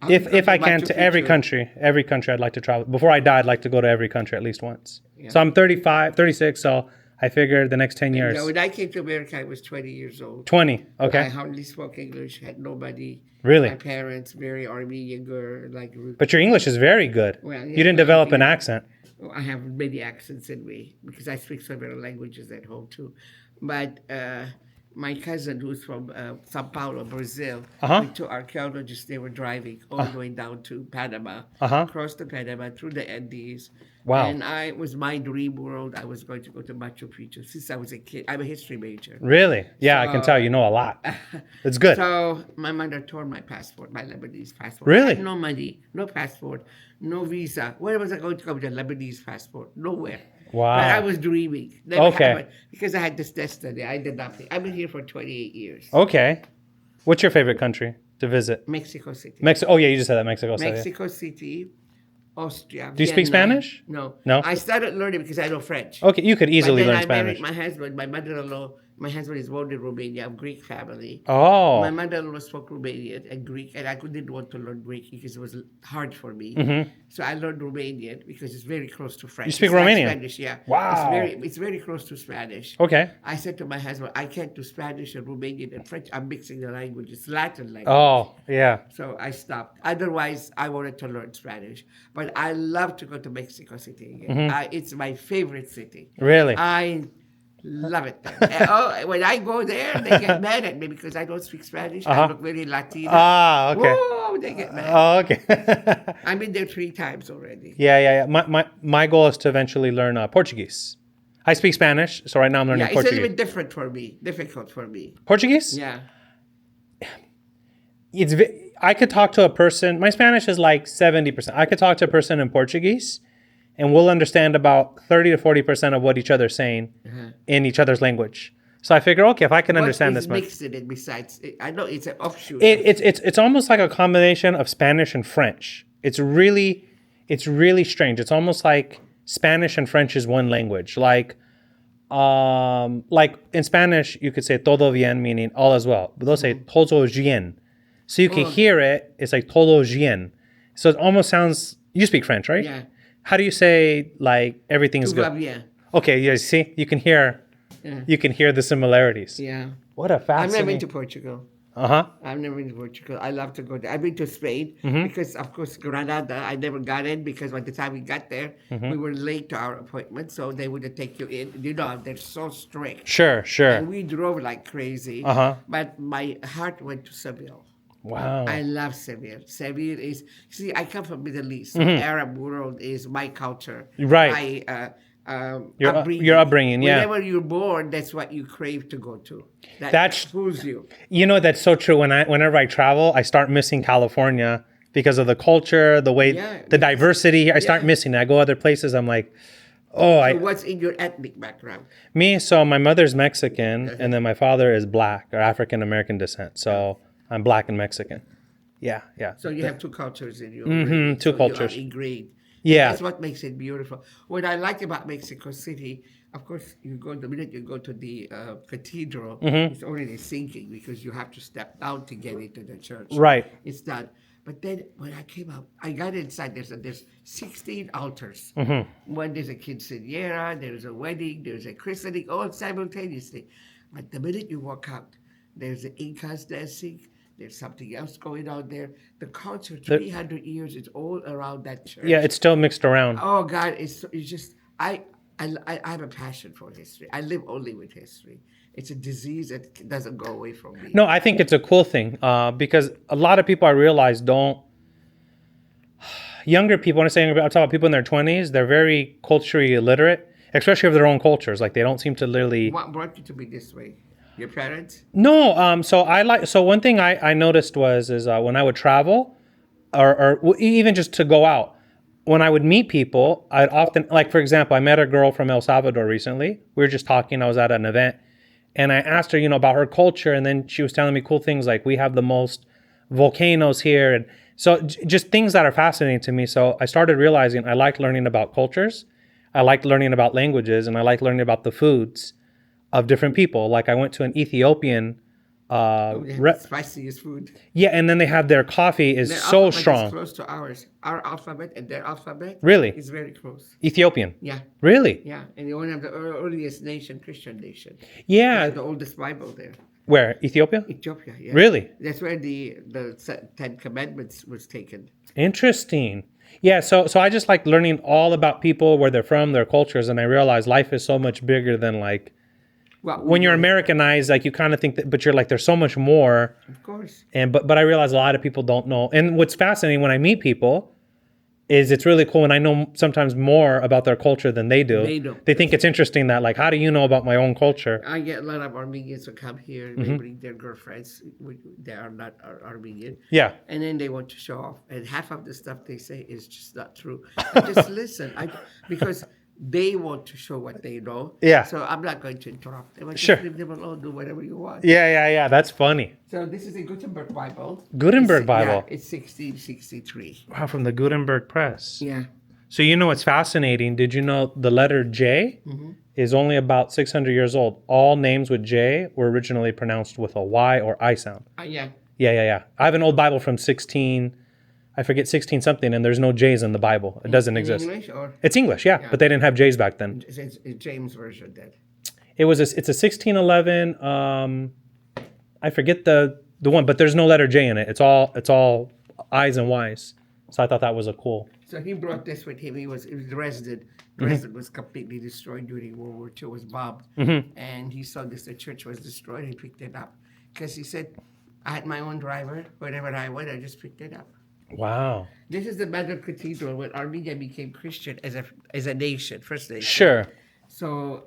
if I can, to every country. Every country I'd like to travel. Before I die, I'd like to go to every country at least once. Yeah. So I'm 36, so I figured the next 10 years. You know, when I came to America, I was 20 years old. 20, I okay. hardly spoke English, had nobody. Really? My parents, very Armenian girl, like. But your English is very good. Well, yeah, you didn't but develop an accent. I have many accents in me because I speak several languages at home too. But my cousin, who's from Sao Paulo, Brazil, Uh-huh. with two archaeologists, they were driving all the way down to Panama, Uh-huh. across the Panama, through the Andes. Wow. And it was my dream world. I was going to go to Machu Picchu since I was a kid. I'm a history major. Really? Yeah, I can tell you know a lot. It's good. So my mother tore my passport, my Lebanese passport. Really? I had no money, no passport, no visa. Where was I going to go with a Lebanese passport? Nowhere. Wow. But I was dreaming. Never Okay. happened, because I had this destiny. I did nothing. I've been here for 28 years. Okay. What's your favorite country to visit? Mexico City. Mexico. Oh, yeah, you just said that. Mexico City. Mexico City, Austria. Do you speak Vienna. Spanish? No. No? I started learning because I know French. Okay, you could easily But then learn I Spanish. married my husband, my mother-in-law. My husband is born in Romania, of Greek family. Oh. My mother-in-law spoke Romanian and Greek, and I didn't want to learn Greek because it was hard for me. So I learned Romanian because it's very close to French. You speak It's like Romanian? Spanish, yeah. Wow. It's very close to Spanish. Okay. I said to my husband, I can't do Spanish and Romanian and French. I'm mixing the languages, Latin language. Oh, yeah. So I stopped. Otherwise, I wanted to learn Spanish. But I love to go to Mexico City again. It's my favorite city. Really? I love it there. When I go there, they get mad at me because I don't speak Spanish. I look very Latino. Ah, okay. Whoa, they get mad. Oh, okay. I've been there 3 times already. Yeah. My goal is to eventually learn Portuguese. I speak Spanish, so right now I'm learning Yeah, it's a Portuguese. little bit different for me, difficult for me. Portuguese? Yeah. I could talk to a person. My Spanish is like 70%. I could talk to a person in Portuguese, and we'll understand about 30 to 40% of what each other's saying in each other's language. So I figure, okay, if I can understand this much, mixed in it besides? I know it's an offshoot. it's almost like a combination of Spanish and French. It's really strange. It's almost like Spanish and French is one language. Like in Spanish, you could say todo bien, meaning all is well. But they'll say todo bien. So you can hear it. It's like todo bien. So it almost sounds. You speak French, right? Yeah. How do you say like everything's Tout va good? bien. Okay, yeah. See, you can hear. Yeah. You can hear the similarities. Yeah. What a I've fascinating. never been to Portugal. I've never been to Portugal. I love to go there. I've been to Spain because, of course, Granada, I never got in because by the time we got there, we were late to our appointment, so they wouldn't take you in. You know, they're so strict. Sure. And we drove like crazy. But my heart went to Seville. Wow. I love Seville. Seville is, see, I come from Middle East. So Arab world is my culture. Right. Your upbringing, yeah. Whenever you're born, that's what you crave to go to. That's fools you. You know, that's so true. Whenever I travel, I start missing California because of the culture, the way, the diversity. I start missing it. I go other places. I'm like, So what's in your ethnic background? Me, so my mother's Mexican, and then my father is black or African American descent. So I'm black and Mexican. Yeah. So you have two cultures in you. Two cultures. You are ingrained. Yeah. That's what makes it beautiful. What I like about Mexico City, of course, the minute you go to the cathedral, it's already sinking because you have to step down to get into the church. Right. It's done. But then when I came out, I got inside. There's 16 altars. One, there's a quinceañera, there's a wedding, there's a christening, all simultaneously. But the minute you walk out, there's the Incas dancing. There's something else going on there. The culture, 300 years, is all around that church. Yeah, it's still mixed around. Oh God, it's just I have a passion for history. I live only with history. It's a disease that doesn't go away from me. No, I think it's a cool thing because a lot of people I realize don't. Younger people, when I say younger, I'm talking about people in their 20s. They're very culturally illiterate, especially of their own cultures. Like they don't seem to literally. What brought you to be this way? Your parents? No, so one thing I noticed was when I would travel, or even just to go out, when I would meet people, I'd often, like for example, I met a girl from El Salvador recently. We were just talking. I was at an event, and I asked her, about her culture, and then she was telling me cool things like we have the most volcanoes here, and so just things that are fascinating to me. So I started realizing I like learning about cultures, I like learning about languages, and I like learning about the foods of different people. Like I went to an Ethiopian spiciest food. Yeah, and then they have their coffee is their so strong. Is close to ours. Our alphabet and their alphabet really is very close. Ethiopian. Yeah. Really? Yeah, and they're one of the earliest Christian nation. Yeah. The oldest Bible there. Where? Ethiopia? Ethiopia, yeah. Really? That's where the Ten Commandments was taken. Interesting. Yeah, so I just like learning all about people, where they're from, their cultures, and I realize life is so much bigger than like when you're Americanized, like you kind of think that, but you're like, there's so much more. Of course. And but I realize a lot of people don't know. And what's fascinating when I meet people is it's really cool, and I know sometimes more about their culture than they do. They think it's interesting that like, how do you know about my own culture? I get a lot of Armenians who come here. They bring their girlfriends. They are not Armenian. Yeah. And then they want to show off, and half of the stuff they say is just not true. I just listen, because they want to show what they know. Yeah. So I'm not going to interrupt them. Sure. Leave them alone. Do whatever you want. Yeah. That's funny. So this is a Gutenberg Bible. Gutenberg Bible. Yeah, it's 1663. Wow, from the Gutenberg Press. Yeah. So you know what's fascinating? Did you know the letter J is only about 600 years old? All names with J were originally pronounced with a Y or I sound. Yeah. Yeah. I have an old Bible from 16 something, and there's no J's in the Bible. It doesn't exist. English or? It's English, yeah, but they didn't have J's back then. It's James version then. It's a 1611. I forget the one, but there's no letter J in it. It's all I's and Y's. So I thought that was a cool. So he brought this with him. It was Dresden. Dresden was completely destroyed during World War II. It was bombed, and he saw this. The church was destroyed. He picked it up because he said, "I had my own driver. Wherever I went, I just picked it up." Wow. This is the Mother Cathedral when Armenia became Christian as a nation, first nation. Sure. So,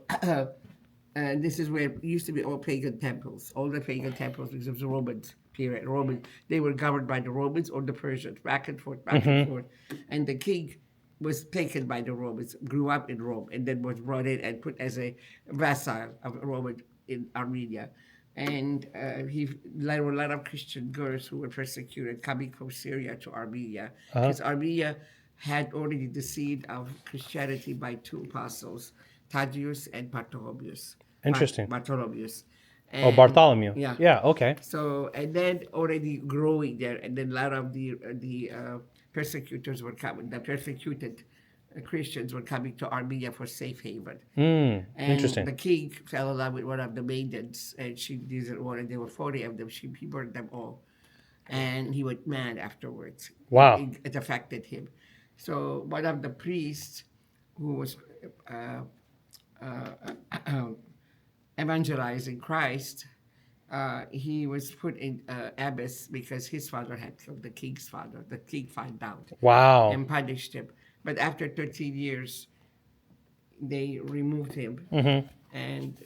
and this is where it used to be all pagan temples, all the pagan temples because of the Romans. period. Roman, they were governed by the Romans or the Persians, back and forth, back and forth. And the king was taken by the Romans, grew up in Rome, and then was brought in and put as a vassal of Roman in Armenia. And there were a lot of Christian girls who were persecuted coming from Syria to Armenia, because Armenia had already the seed of Christianity by two apostles, Thaddeus and Bartholomeus. Interesting. Bartholomeus. Oh, And, Bartholomew. Yeah. Yeah. Okay. So, and then already growing there, and then a lot of the persecutors were coming. The persecuted Christians were coming to Armenia for safe haven. And Interesting. the king fell in love with one of the maidens, and she didn't want, and there were 40 of them. He burned them all, and he went mad afterwards. Wow. It affected him. So one of the priests who was evangelizing Christ, he was put in abyss because his father had killed the king's father. The king found out Wow. and punished him. But after 13 years, they removed him, and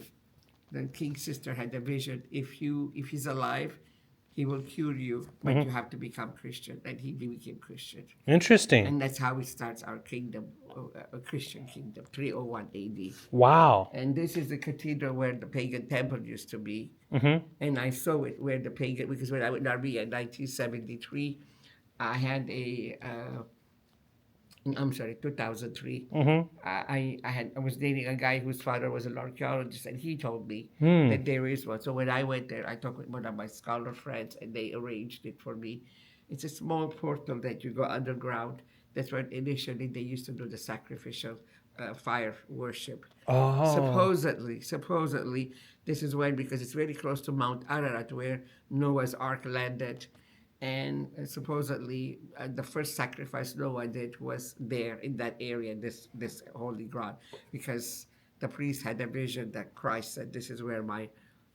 the king's sister had a vision. If he's alive, he will cure you, but you have to become Christian. And he became Christian. Interesting. And that's how it starts our kingdom, a Christian kingdom, 301 AD. Wow. And this is the cathedral where the pagan temple used to be. And I saw it where the pagan, because when I went to Armenia in 1973, I had I'm sorry, 2003. I was dating a guy whose father was an archaeologist, and he told me that there is one. So when I went there, I talked with one of my scholar friends, and they arranged it for me. It's a small portal that you go underground. That's where initially they used to do the sacrificial fire worship. Supposedly, this is when, because it's very close to Mount Ararat, where Noah's Ark landed. And supposedly, the first sacrifice Noah did was there in that area, this holy ground, because the priest had a vision that Christ said, "This is where my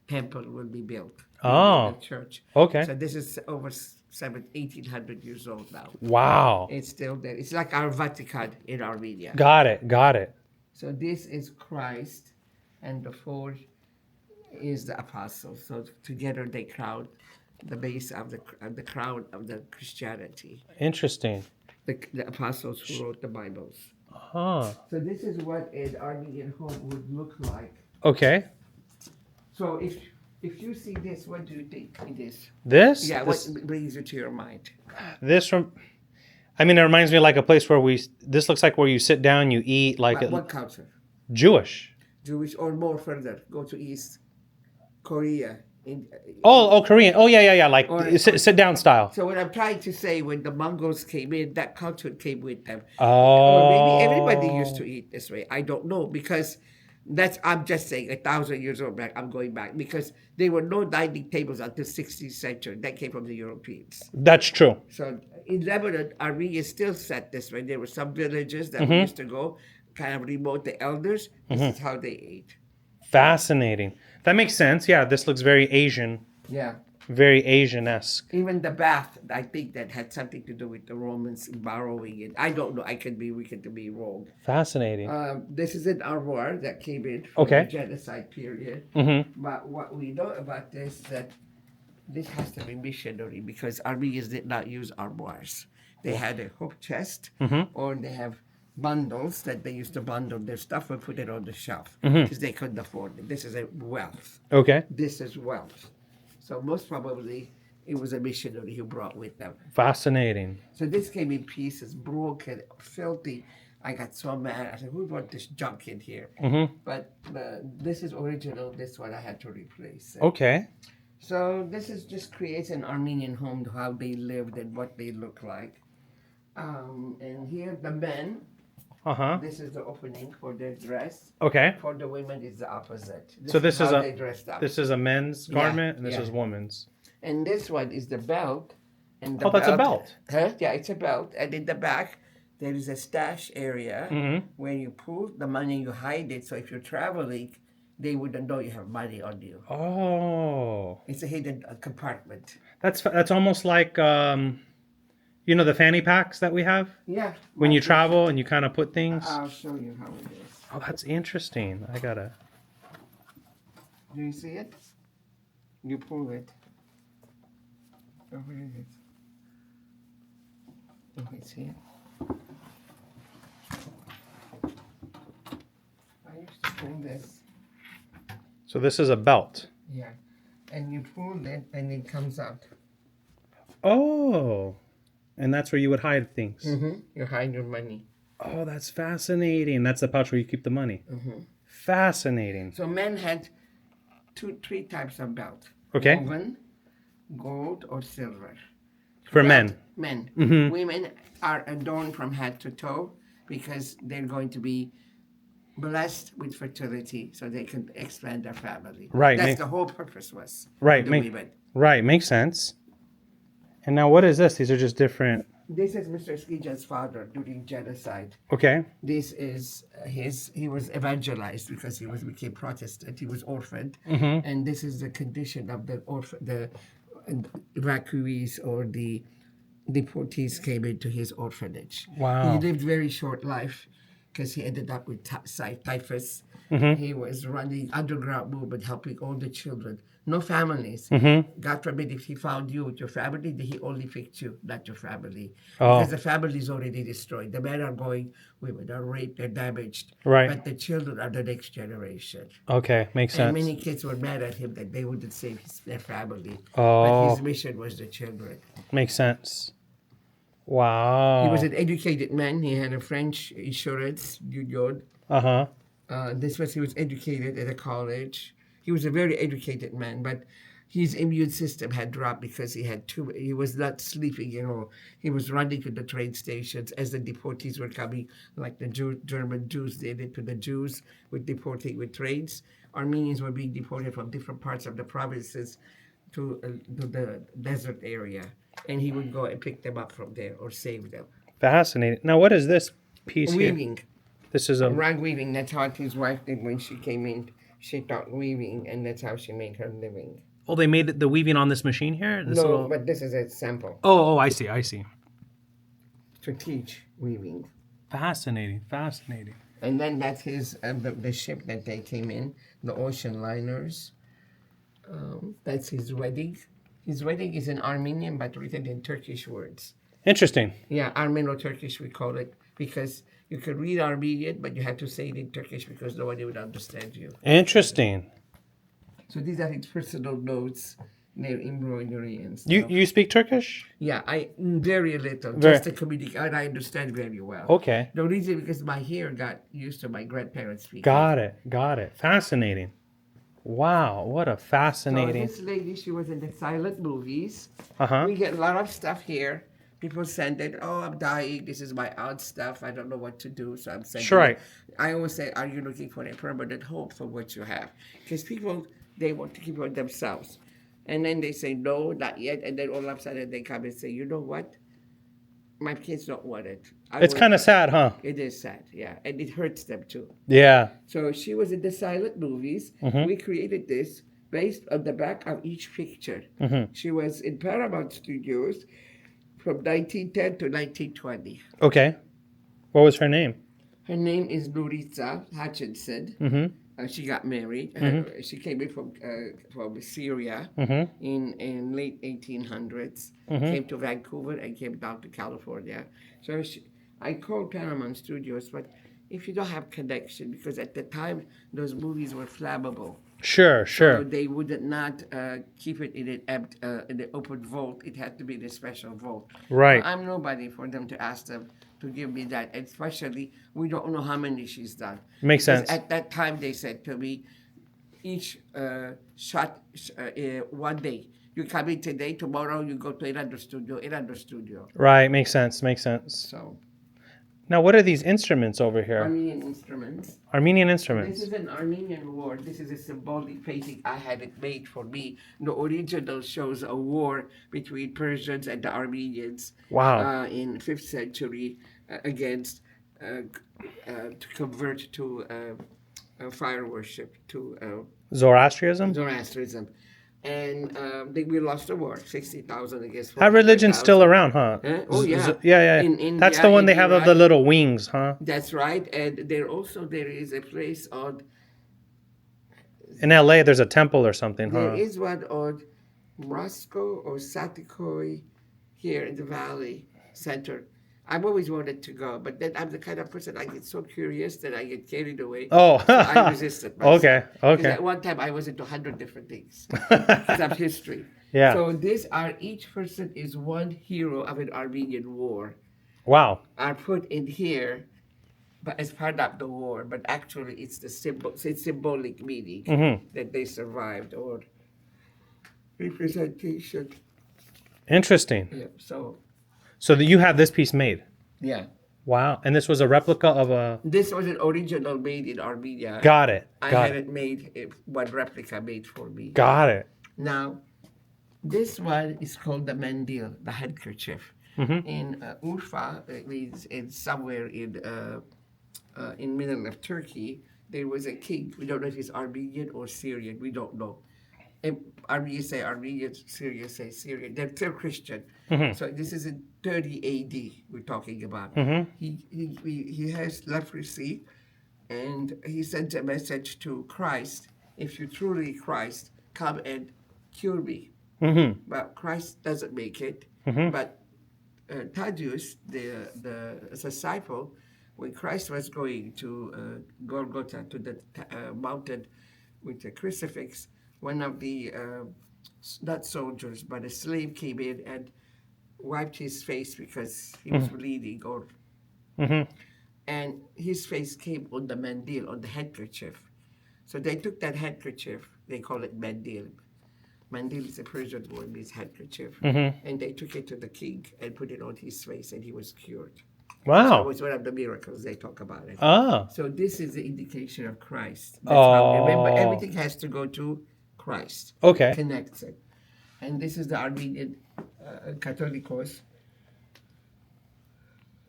temple will be built." The church. Okay. So this is over 1800 years old now. Wow. It's still there. It's like our Vatican in Armenia. Got it. So this is Christ, and the four is the apostles. So together they crown the base of the crown of the Christianity. Interesting. The apostles who wrote the Bibles. Huh. So this is what an Armenian home would look like. Okay. So if you see this, what do you think it is? This? Yeah, This, what brings you to your mind? this it reminds me of like a place where this looks like where you sit down, you eat like What culture? Jewish. Jewish, or more further, go to East Korea. Korean. Oh, yeah. Like sit down style. So what I'm trying to say, when the Mongols came in, that culture came with them. Oh. Or maybe everybody used to eat this way. I don't know, because I'm just saying 1,000 years old back. I'm going back, because there were no dining tables until 16th century. That came from the Europeans. That's true. So in Lebanon, Armenia still set this way. There were some villages that we used to go, kind of remote, the elders. This is how they ate. Fascinating. That makes sense. Yeah, this looks very Asian. Yeah. Very Asian-esque. Even the bath, I think that had something to do with the Romans borrowing it. I don't know. We could be wrong. Fascinating. This is an armoire that came in from the genocide period. But what we know about this, that this has to be missionary, because Armenians did not use armoires. They had a hook chest, or they have bundles that they used to bundle their stuff and put it on the shelf, because they couldn't afford it. This is a wealth. Okay. This is wealth. So most probably it was a missionary who brought with them. Fascinating. So this came in pieces, broken, filthy. I got so mad. I said, who brought this junk in here? But this is original. This one I had to replace. Okay. So this just creates an Armenian home, how they lived and what they look like. And here the men. This is the opening for their dress. Okay. For the women, it's the opposite. This is how they dressed up. This is a men's garment, and this is women's. And this one is the belt. And the that's a belt. Yeah, it's a belt. And in the back, there is a stash area where you pull the money, you hide it. So if you're traveling, they wouldn't know you have money on you. Oh. It's a hidden compartment. That's almost like the fanny packs that we have? Yeah. When you travel and you kind of put things? I'll show you how it is. Oh, that's interesting. I gotta. Do you see it? You pull it. Oh, where is it? Oh, it's here. I used to pull this. So this is a belt. Yeah. And you pull it and it comes out. Oh, and that's where you would hide things. Mm-hmm. You hide your money. Oh, that's fascinating. That's the pouch where you keep the money. Mm-hmm. Fascinating. So men had three types of belt. Okay. Woven, gold, or silver. For Belt, men. Men. Mhm. Women are adorned from head to toe because they're going to be blessed with fertility so they can expand their family. Right. That's the whole purpose was. Right. The women. Right. Makes sense. And now what is this? These are just different. This is Mr. Skija's father during genocide. Okay. This is he was evangelized because he became Protestant. He was orphaned. Mm-hmm. And this is the condition of the evacuees or the deportees came into his orphanage. Wow. He lived very short life because he ended up with typhus. Mm-hmm. He was running underground movement, helping all the children. No families. Mm-hmm. God forbid if he found you with your family, then he only picked you, not your family. Oh. Because the family is already destroyed. The men are going, women are raped, they're damaged. Right. But the children are the next generation. Okay. Makes And sense. many kids were mad at him that they wouldn't save their family. Oh. But his mission was the children. Makes sense. Wow. He was an educated man. He had a French insurance union. Uh-huh. He was educated at a college. He was a very educated man, but his immune system had dropped because he was not sleeping, He was running to the train stations as the deportees were coming, like the German Jews did it to the Jews with deporting with trains. Armenians were being deported from different parts of the provinces to the desert area, and he would go and pick them up from there or save them. Fascinating. Now, what is this piece Weaving. here? This is a Rag weaving. That's what his wife did when she came in. She taught weaving, and that's how she made her living. Oh, they made the weaving on this machine here? But this is a sample Oh, I see. to teach weaving. Fascinating. And then that's the ship that they came in, the ocean liners. That's his wedding. His wedding is in Armenian, but written in Turkish words. Interesting. Yeah, Armeno-Turkish we call it, because you could read Armenian, but you had to say it in Turkish because nobody would understand you. Interesting. So these are his personal notes, their embroidery and stuff. You speak Turkish? Yeah, I very little, just to communicate. And I understand very well. Okay. The reason because my hair got used to my grandparents speaking. Got it. Fascinating. Wow, what a fascinating. So this lady, she was in the silent movies. Uh-huh. We get a lot of stuff here. People send it, I'm dying. This is my odd stuff. I don't know what to do, so I'm sending Sure. it. I always say, are you looking for a permanent home for what you have? Because people, they want to keep it themselves. And then they say, no, not yet. And then all of a sudden they come and say, you know what? My kids don't want it. It's kind of sad, huh? It is sad, yeah. And it hurts them too. Yeah. So she was in the silent movies. Mm-hmm. We created this based on the back of each picture. Mm-hmm. She was in Paramount Studios from 1910 to 1920. Okay. What was her name? Her name is Nuritza Hutchinson. Mm-hmm. She got married. Mm-hmm. She came in from Syria Mm-hmm. in late 1800s. Mm-hmm. Came to Vancouver and came down to California. So I called Paramount Studios, but if you don't have connection, because at the time those movies were flammable. Sure. So they would not keep it in an open vault. It had to be in a special vault. Right. I'm nobody for them to ask them to give me that. And especially, we don't know how many she's done. Makes Because sense. At that time, they said to me, each shot 1 day. You come in today, tomorrow you go to another studio. Right. Makes sense. So, Now, what are these instruments over here? Armenian instruments. Armenian This instruments. is an Armenian war. This is a symbolic painting. I had it made for me. The original shows a war between Persians and the Armenians. Wow. In 5th century against to convert to fire worship, to Zoroastrianism? Zoroastrianism. And we lost the war, 60,000 against 400,000. That religion's still around, huh? Oh, yeah. Yeah. In India, That's the one they have of the Iran. little wings, huh? That's right. And there is a place on In LA, there's a temple or something, There huh? is one on Moscow or Satikoi here in the valley center. I've always wanted to go, but then I'm the kind of person I get so curious that I get carried away. Oh, So I resisted myself. okay, Because okay. at one time I was into 100 different things because of history. Yeah. So each person is one hero of an Armenian war. Wow. Are put in here, but as part of the war. But actually, it's it's symbolic meaning that they survived or representation. Interesting. Yeah. So that you have this piece made. Yeah. Wow. And this was a replica of a. This was an original made in Armenia. Got it. I had it made, one replica made for me. Got it. Now, this one is called the mandil, the handkerchief. In Urfa, it means it's somewhere in middle of Turkey. There was a king. We don't know if he's Armenian or Syrian. We don't know. And Armenians say Armenian, Syrians say Syrian. They're Christian. So this is in 30 A.D. we're talking about. He has leprosy, and he sends a message to Christ. If you're truly Christ, come and cure me. But Christ doesn't make it. But Thaddeus, the disciple, when Christ was going to Golgotha, to the mountain with the crucifix, one of the, not soldiers, but a slave came in and wiped his face because he was bleeding, and his face came on the mandil, on the handkerchief. So they took that handkerchief, they call it mandil. Mandil is a Persian word, means handkerchief. And they took it to the king and put it on his face, and he was cured. Wow. So it was one of the miracles they talk about it. Ah. So this is the indication of Christ. That's how, remember, everything has to go to Christ. Okay. Connects it. And this is the Armenian Catholicos.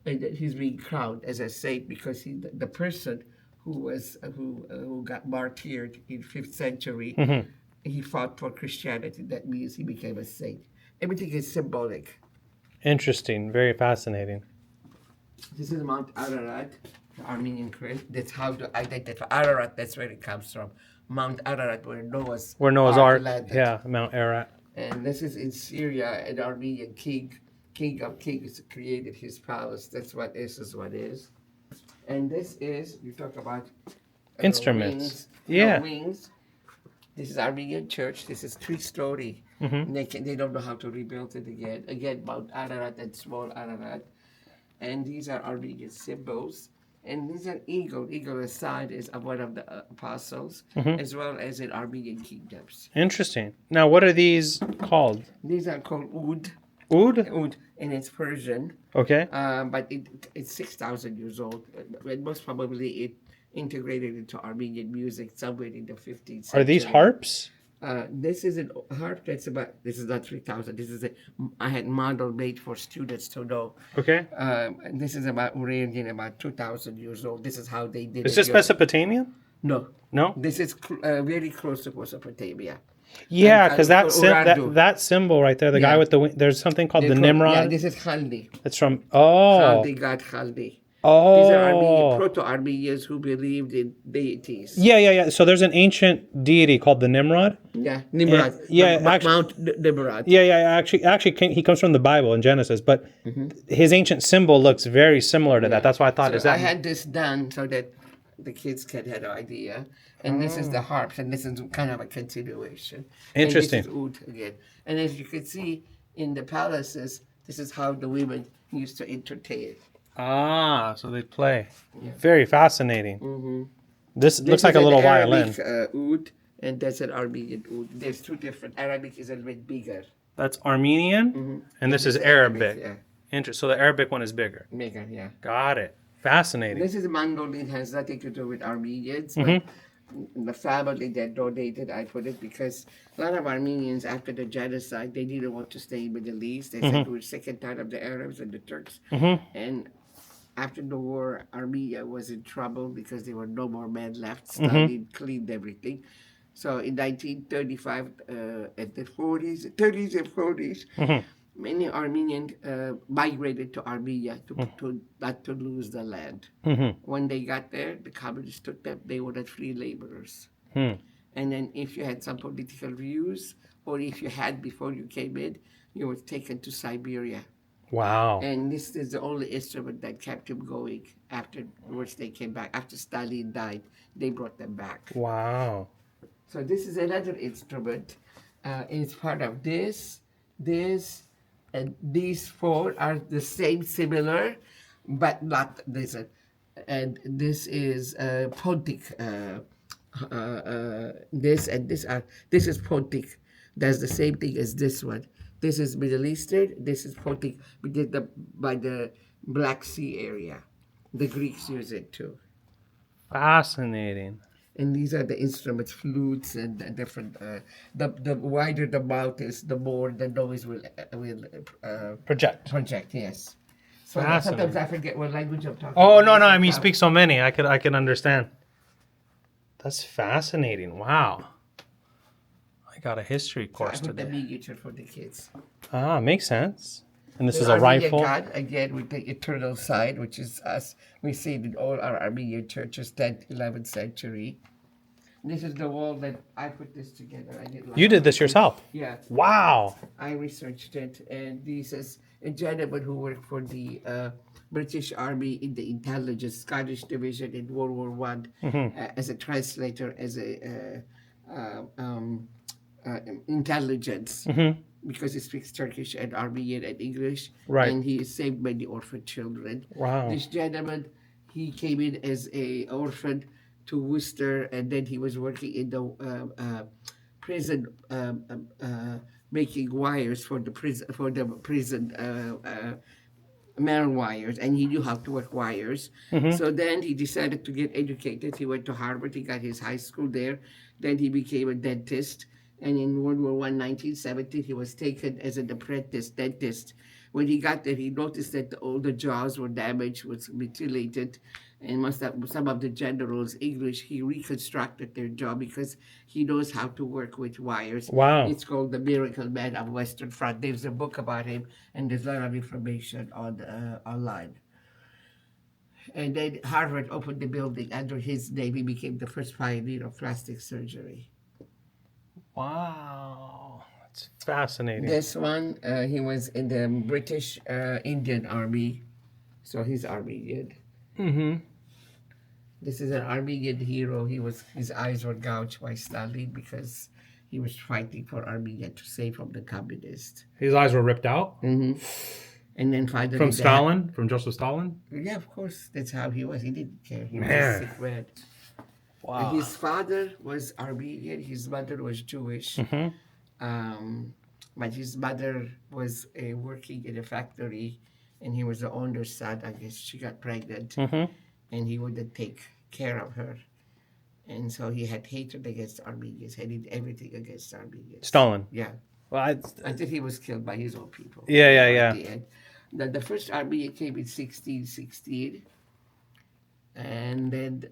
And he's being crowned as a saint because the person who got martyred in 5th century, he fought for Christianity. That means he became a saint. Everything is symbolic. Interesting. Very fascinating. This is Mount Ararat, the Armenian crest. That's how to identify Ararat. That's where it comes from. Mount Ararat, where Noah's Ark landed. Yeah, Mount Ararat. And this is in Syria, an Armenian king of kings, created his palace. That's what this is. What is. And this is, you talk about instruments. Wings. Wings. This is Armenian church. This is 3-story. They don't know how to rebuild it again. Again, Mount Ararat and small Ararat. And these are Armenian symbols. And these are eagle. Eagle aside is of one of the apostles, as well as in Armenian kingdoms. Interesting. Now, what are these called? These are called oud. Oud? Oud, and it's Persian. Okay. But it's 6,000 years old. And most probably it integrated into Armenian music somewhere in the 15th century. Are these harps? This is a harp this is not 3,000. I had model made for students to know. Okay. And this is about ranging about 2,000 years old. This is how they did it. Is this Mesopotamian? No. No? This is very close to Mesopotamia. Yeah, because that symbol right there, the guy with the wing, there's something called the Nimrod. Yeah, this is Khaldi. It's from, Khaldi, God Khaldi. Oh. These are proto-Armenians who believed in deities. Yeah. So there's an ancient deity called the Nimrod. Yeah, Nimrod. Mount Nimrod. Yeah. Actually, he comes from the Bible in Genesis, but his ancient symbol looks very similar to that. That's why I thought, I had this done so that the kids can have an idea. And this is the harps, and this is kind of a continuation. Interesting. And this is oud again. And as you can see in the palaces, this is how the women used to entertain. Ah, so they play. Yeah. Very fascinating. This looks like a little violin. Arabic oud, and that's an Armenian oud. There's two different. Arabic is a little bit bigger. That's Armenian, and this is Arabic. Yeah. Interesting. So the Arabic one is bigger. Bigger, yeah. Got it. Fascinating. This is mandolin. Has nothing to do with Armenians, but the family that donated, I put it because a lot of Armenians after the genocide, they didn't want to stay in the Middle East. They said we're sick and tired of the Arabs and the Turks. And after the war, Armenia was in trouble because there were no more men left. Stalin cleaned everything. So in 1935, at the 30s and 40s, many Armenians migrated to Armenia to not to lose the land. When they got there, the communists took them. They were the free laborers. And then if you had some political views or if you had before you came in, you were taken to Siberia. Wow. And this is the only instrument that kept him going afterwards. They came back. After Stalin died, they brought them back. Wow. So this is another instrument. It's part of this, and these four are the same, similar, but not this. And this is Pontic. This and this is Pontic. That's the same thing as this one. This is Middle Eastern. This is Pontic. We did by the Black Sea area. The Greeks use it too. Fascinating. And these are the instruments, flutes, and the different. The wider the mouth is, the more the noise will Project. project. Yes. So Fascinating. sometimes I forget what language I'm talking. Oh, about. no. I mean, you speak so many. I can understand. That's fascinating. Wow. I got a history So I course put the today. miniature for the kids. Ah, makes sense. And this The is a Armenian rifle. God, again with the eternal side, which is us. We see it in all our Armenian churches, 10th, 11th century. This is the wall that I put this together. I did. You did this yourself. Yeah. Wow. I researched it, and this is a gentleman who worked for the British Army in the intelligence Scottish division in World War One as a translator, as a intelligence, because he speaks Turkish and Armenian and English, Right. and he saved many orphan children. Wow. This gentleman, he came in as a orphan to Worcester, and then he was working in the prison, making wires for the prison metal wires, and he knew how to work wires. So then he decided to get educated. He went to Harvard. He got his high school there. Then he became a dentist. And in World War I, 1917, he was taken as an apprentice dentist. When he got there, he noticed that all the jaws were damaged, was mutilated, and some of the generals' English, he reconstructed their jaw because he knows how to work with wires. Wow. It's called The Miracle Man of Western Front. There's a book about him, and there's a lot of information online. And then Harvard opened the building under his name. He became the first pioneer of plastic surgery. Wow. That's fascinating. This one, he was in the British Indian Army, so he's Armenian. This is an Armenian hero. His eyes were gouged by Stalin because he was fighting for Armenia to save from the communists. His eyes were ripped out? And then finally... From Stalin? From Joseph Stalin? Yeah, of course. That's how he was. He didn't care. He was Man. a sick man. Wow. And his father was Armenian. His mother was Jewish. But his mother was working in a factory, and he was the owner's son. I guess she got pregnant, and he wouldn't take care of her. And so he had hatred against Armenians. He did everything against Armenians. Stalin. Yeah. Well, Until he was killed by his own people. Yeah. At the end. The first Armenian came in 1616. And then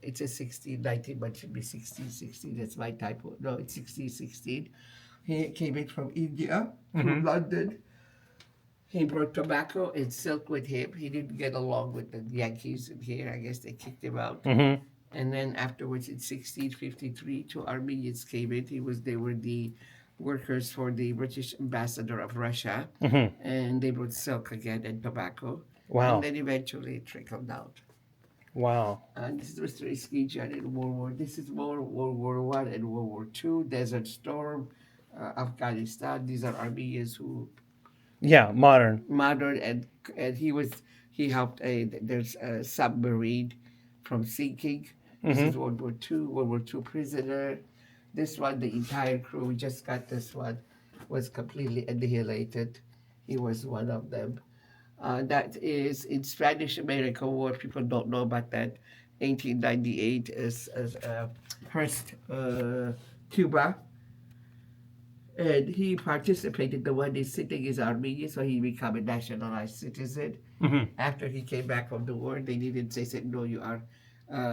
it says 1619, but it should be 1616. That's my typo. No, it's 1616. He came in from India, from London. He brought tobacco and silk with him. He didn't get along with the Yankees in here. I guess they kicked him out. And then afterwards, in 1653, two Armenians came in. They were the workers for the British ambassador of Russia, and they brought silk again and tobacco. Wow. And then eventually it trickled out. Wow. This is Mr. Iskijan in World War. This is more World War I and World War II. Desert Storm, Afghanistan. These are Armenians who Yeah, modern. and he helped there's a submarine from sinking. This is World War II prisoner. This one, the entire crew, we just got this one, was completely annihilated. He was one of them. That is in Spanish-American War. People don't know about that. 1898 is Hearst, Cuba. And he participated. The one he's sitting is Armenian, so he became a nationalized citizen. After he came back from the war, they didn't say, no, you are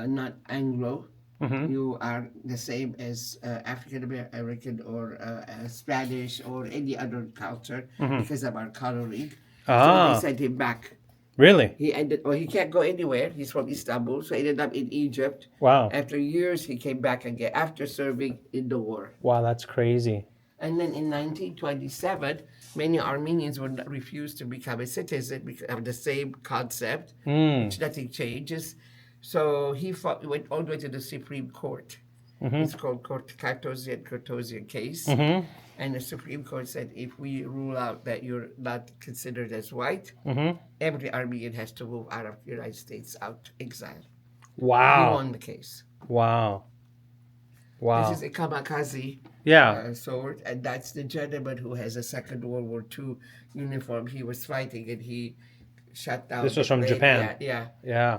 not Anglo. You are the same as African American or Spanish or any other culture because of our coloring. So they sent him back. Really? He can't go anywhere. He's from Istanbul, so he ended up in Egypt. Wow. After years, he came back again after serving in the war. Wow, that's crazy. And then in 1927, many Armenians would refuse to become a citizen because of the same concept, which nothing changes. So he went all the way to the Supreme Court. It's called Cartosian case. And the Supreme Court said if we rule out that you're not considered as white, every Armenian has to move out of the United States, out to exile. He Wow. won the case. Wow. Wow. This is a kamikaze sword, and that's the gentleman who has a Second World War II uniform. He was fighting and he shot down. This was the from plane. Japan. Yeah. Yeah.